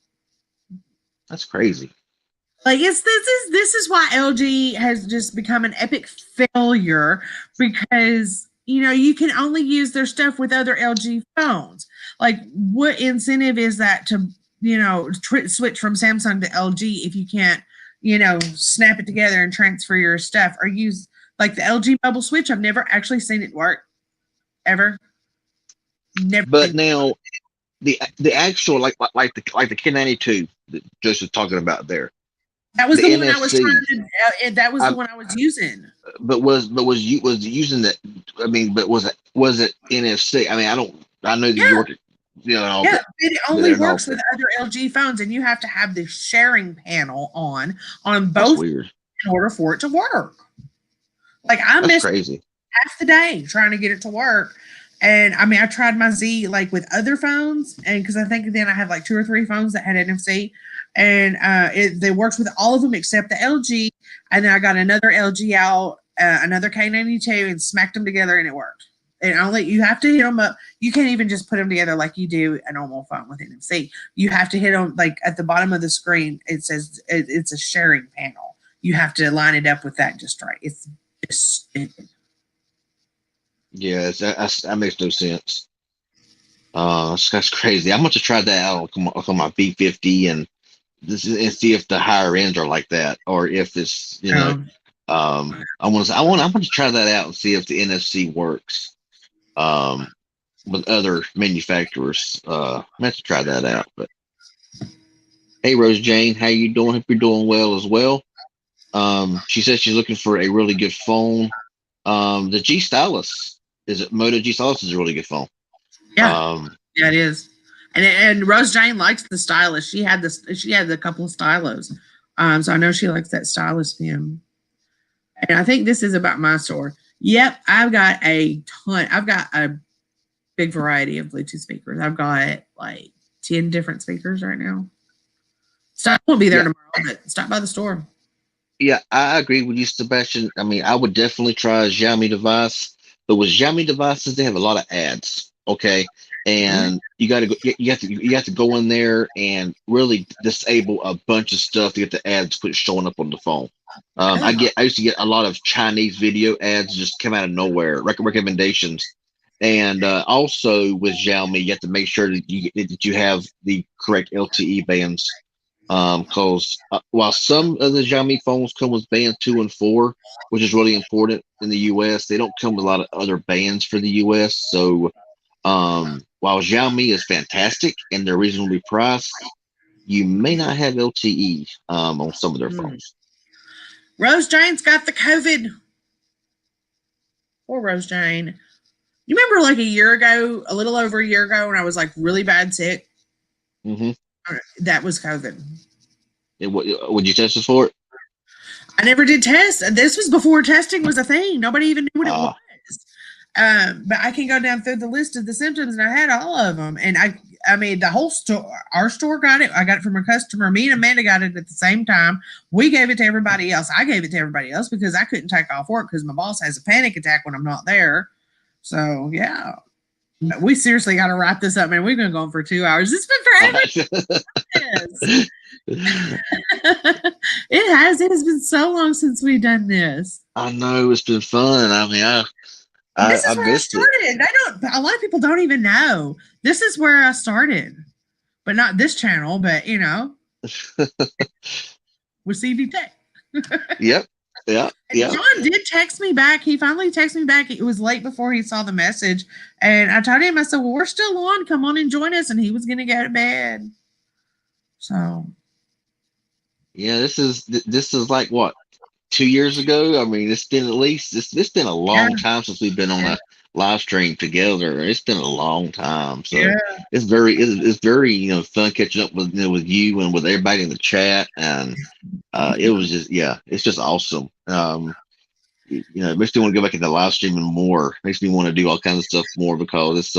That's crazy. Like this is why LG has just become an epic failure, because you can only use their stuff with other LG phones. Like, what incentive is that to switch from Samsung to LG if you can't snap it together and transfer your stuff, or use like the LG mobile switch? I've never actually seen it work ever. Never. But now the actual like the K92 that Joseph's talking about there. That was the the one NFC, I was trying to. That was the one I was using. But was using that? I mean, but was it NFC? I mean, I know that you work. Yeah, it only works with other LG phones, and you have to have the sharing panel on both in order for it to work. Like, I missed crazy half the day trying to get it to work. And I mean, I tried my Z like with other phones, and because I think then I had like 2 or 3 phones that had NFC, and it works with all of them except the LG. And then I got another LG out, another K92, and smacked them together, and it worked. And only you have to hit them up. You can't even just put them together like you do a normal phone with NFC. You have to hit them like at the bottom of the screen. It says it's a sharing panel. You have to line it up with that just right. It's just stupid. Yeah, that makes no sense. That's crazy. I'm going to try that out on my B50 and see if the higher ends are like that, or if it's I want to try that out and see if the NFC works with other manufacturers. I have to try that out. But hey, Rose Jane, how you doing? Hope you're doing well as well. She says she's looking for a really good phone. The G Stylus, Moto G Stylus is a really good phone. Yeah, yeah, it is. And Rose Jane likes the Stylus. She had a couple of Stylos. So I know she likes that Stylus pen. And I think this is about my store. Yep, I've got a ton. I've got a big variety of Bluetooth speakers. I've got like 10 different speakers right now. Stylus won't be there tomorrow, but stop by the store. Yeah, I agree with you, Sebastian. I mean, I would definitely try a Xiaomi device, but with Xiaomi devices, they have a lot of ads. Okay, and you have to go in there and really disable a bunch of stuff to get the ads showing up on the phone. I used to get a lot of Chinese video ads just come out of nowhere, recommendations, and also with Xiaomi, you have to make sure that you have the correct LTE bands. Because while some of the Xiaomi phones come with band 2 and 4, which is really important in the US, they don't come with a lot of other bands for the US. So while Xiaomi is fantastic and they're reasonably priced, you may not have LTE on some of their phones. Rose Jane's got the COVID. Poor Rose Jane. You remember like a little over a year ago, when I was like really bad sick? Mm-hmm. That was COVID. Would you test us for it? I never did test. This was before testing was a thing. Nobody even knew what it was. But I can go down through the list of the symptoms, and I had all of them. And I mean, the whole store, our store got it. I got it from a customer. Me and Amanda got it at the same time. We gave it to everybody else. I gave it to everybody else because I couldn't take off work because my boss has a panic attack when I'm not there. So, yeah. We seriously got to wrap this up, man. We've been going for 2 hours. It's been forever. It has. It has been so long since we've done this. I know, it's been fun. I mean, this is where I started. A lot of people don't even know. This is where I started, but not this channel. But with CD Tech. Yep. Yeah. John did text me back. He finally texted me back. It was late before he saw the message. And I told him, I said, well, we're still on. Come on and join us. And he was going to go to bed. So Yeah, this is like what, 2 years ago. I mean, it's been at least it's been a Yeah, long time since we've been on yeah, a live stream together. It's been a long time, so yeah. it's very fun catching up with with you and with everybody in the chat, and it was just it's just awesome. It makes me want to go back into live streaming more. Makes me want to do all kinds of stuff more because it's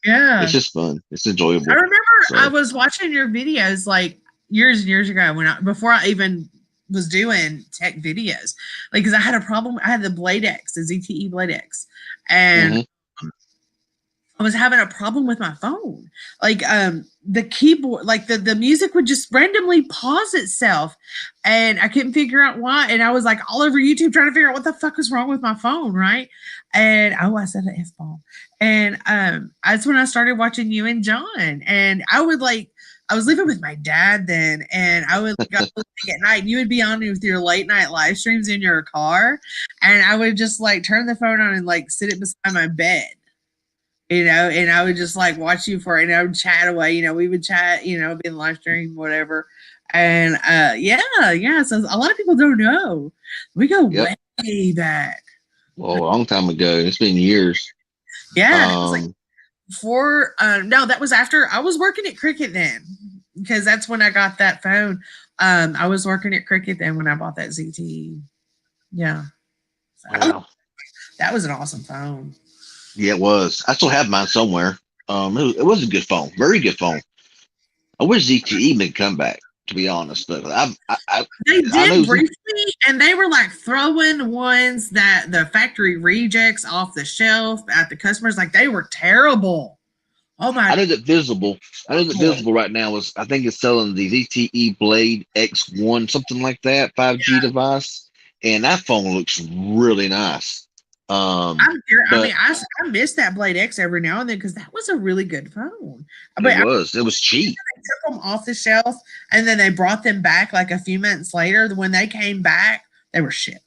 Yeah. just fun. It's I enjoyable. remember I So was watching your videos like years and years ago before I even was doing tech videos. Like, because I had a problem. I had the Blade X, the ZTE Blade X, and hmm I was having a problem with my phone. Like the keyboard, like the music would just randomly pause itself. And I couldn't figure out why. And I was like all over YouTube trying to figure out what the fuck was wrong with my phone, right? And oh, I said an F bomb. And that's when I started watching you and John. And I was living with my dad then, and I would go at night, and you would be on with your late night live streams in your car, and I would just like turn the phone on and like sit it beside my bed, and I would just like watch you for it, and I would chat away, we would chat, be in live stream, whatever. And yeah. So a lot of people don't know. We go yep. way back. Well, a long time ago. It's been years. Yeah, it was like Um, before no, that was after I was working at Cricket then. Because that's when I got that phone. I was working at Cricket then when I bought that ZTE. Yeah. So, well, that was an awesome phone. yeah, it was. I still have mine somewhere. It was a good phone, very good phone. I wish ZTE made a comeback, to be honest. But They I know did briefly, and they were like throwing ones that the factory rejects off the shelf at the customers. Like they were terrible. Oh my I know that Visible. I know that God. Visible right now is I think it's selling the ZTE Blade X1, something like that, 5G device, and that phone looks really nice. I But mean, I miss that Blade X every now and then because that was a really good phone. it But I was cheap. took them off the shelf and then they brought them back like a few months later. When they came back, they were shit.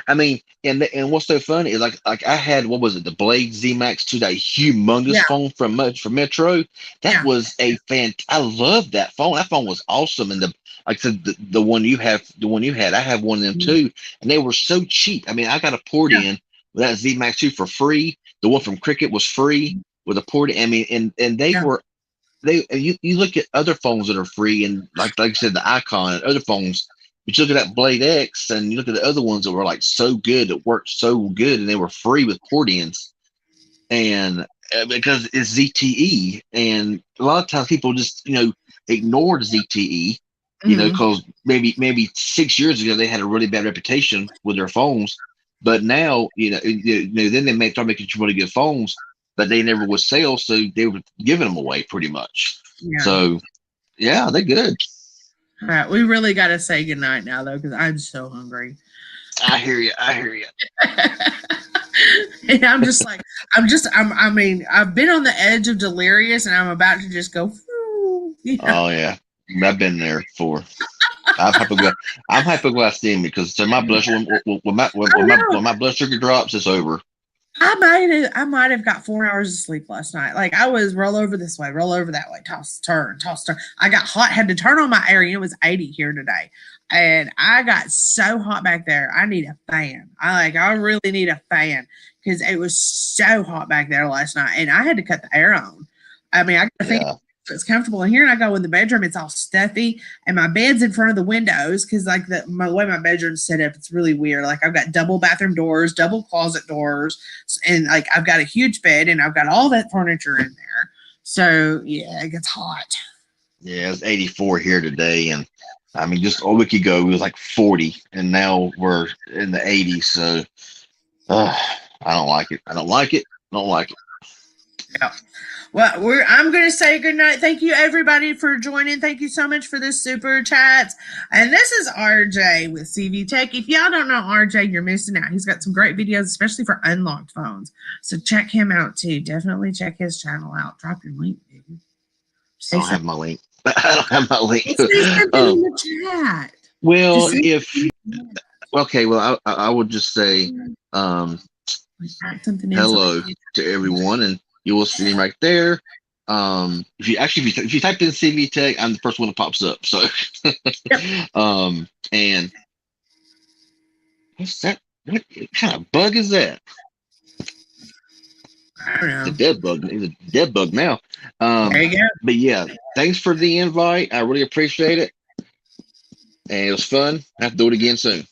I mean, and what's so funny is like I had, what was it, the Blade Z Max 2, that Yeah, humongous phone from Metro. That yeah, was I love that phone. That phone was awesome. And like I said, the one you have, the one you had, I have one of them mm, too, and they were so cheap. I mean, I got a port yeah, in with that Z Max 2 for free. The one from Cricket was free with a port. I mean, and they yeah, were you look at other phones that are free, and like I said, the Icon and other phones. But you look at that Blade X, and you look at the other ones that were like so good, that worked so good, and they were free with port-ins, and because it's ZTE, and a lot of times people just ignored ZTE, mm, because maybe 6 years ago they had a really bad reputation with their phones, but now then they may start making really good phones, but they never would sell, so they were giving them away pretty much. yeah. So yeah, they're good. All right, we really got to say goodnight now though because I'm so hungry. I hear you. I hear you. And I'm just like, I mean, I've been on the edge of delirious and I'm about to just go, Oh yeah, I've been there before. I'm hypoglycemic because so my blood sugar Oh no, when my blood sugar drops, it's over. I might have got 4 hours of sleep last night. Like I was roll over this way, roll over that way, toss, turn. I got hot, had to turn on my air. It was 80 here today. And I got so hot back there. I need a fan. I really need a fan because it was so hot back there last night. And I had to cut the air on. I mean, I got to think Yeah, it's comfortable in here, and I go in the bedroom, it's all stuffy, and my bed's in front of the windows because like the way my bedroom's set up, it's really weird. Like I've got double bathroom doors, double closet doors, and like I've got a huge bed, and I've got all that furniture in there. So yeah, it gets hot. yeah. It's 84 here today, and I mean, just a week ago it was like 40, and now we're in the 80s. So I don't like it. I don't like it. I don't like it. Yeah. Well, I'm going to say good night. Thank you, everybody, for joining. Thank you so much for this super chat. And this is RJ with CV Tech. If y'all don't know RJ, you're missing out. He's got some great videos, especially for unlocked phones. So check him out, too. Definitely check his channel out. Drop your link, dude. I Say don't have something. my link. I don't have my link. Say something in the chat. Well, Just say if okay, well, I would just say um, something in hello to everyone, and you will see me right there. If you type in CV Tech, I'm the first one that pops up. So, and what's that? What kind of bug is that? I don't The know. dead bug. It's a dead bug now. There you go. But yeah, thanks for the invite. I really appreciate it, and it was fun. I have to do it again soon.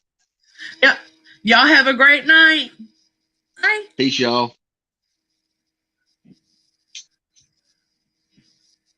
Yep. Y'all have a great night. Bye. Peace, y'all.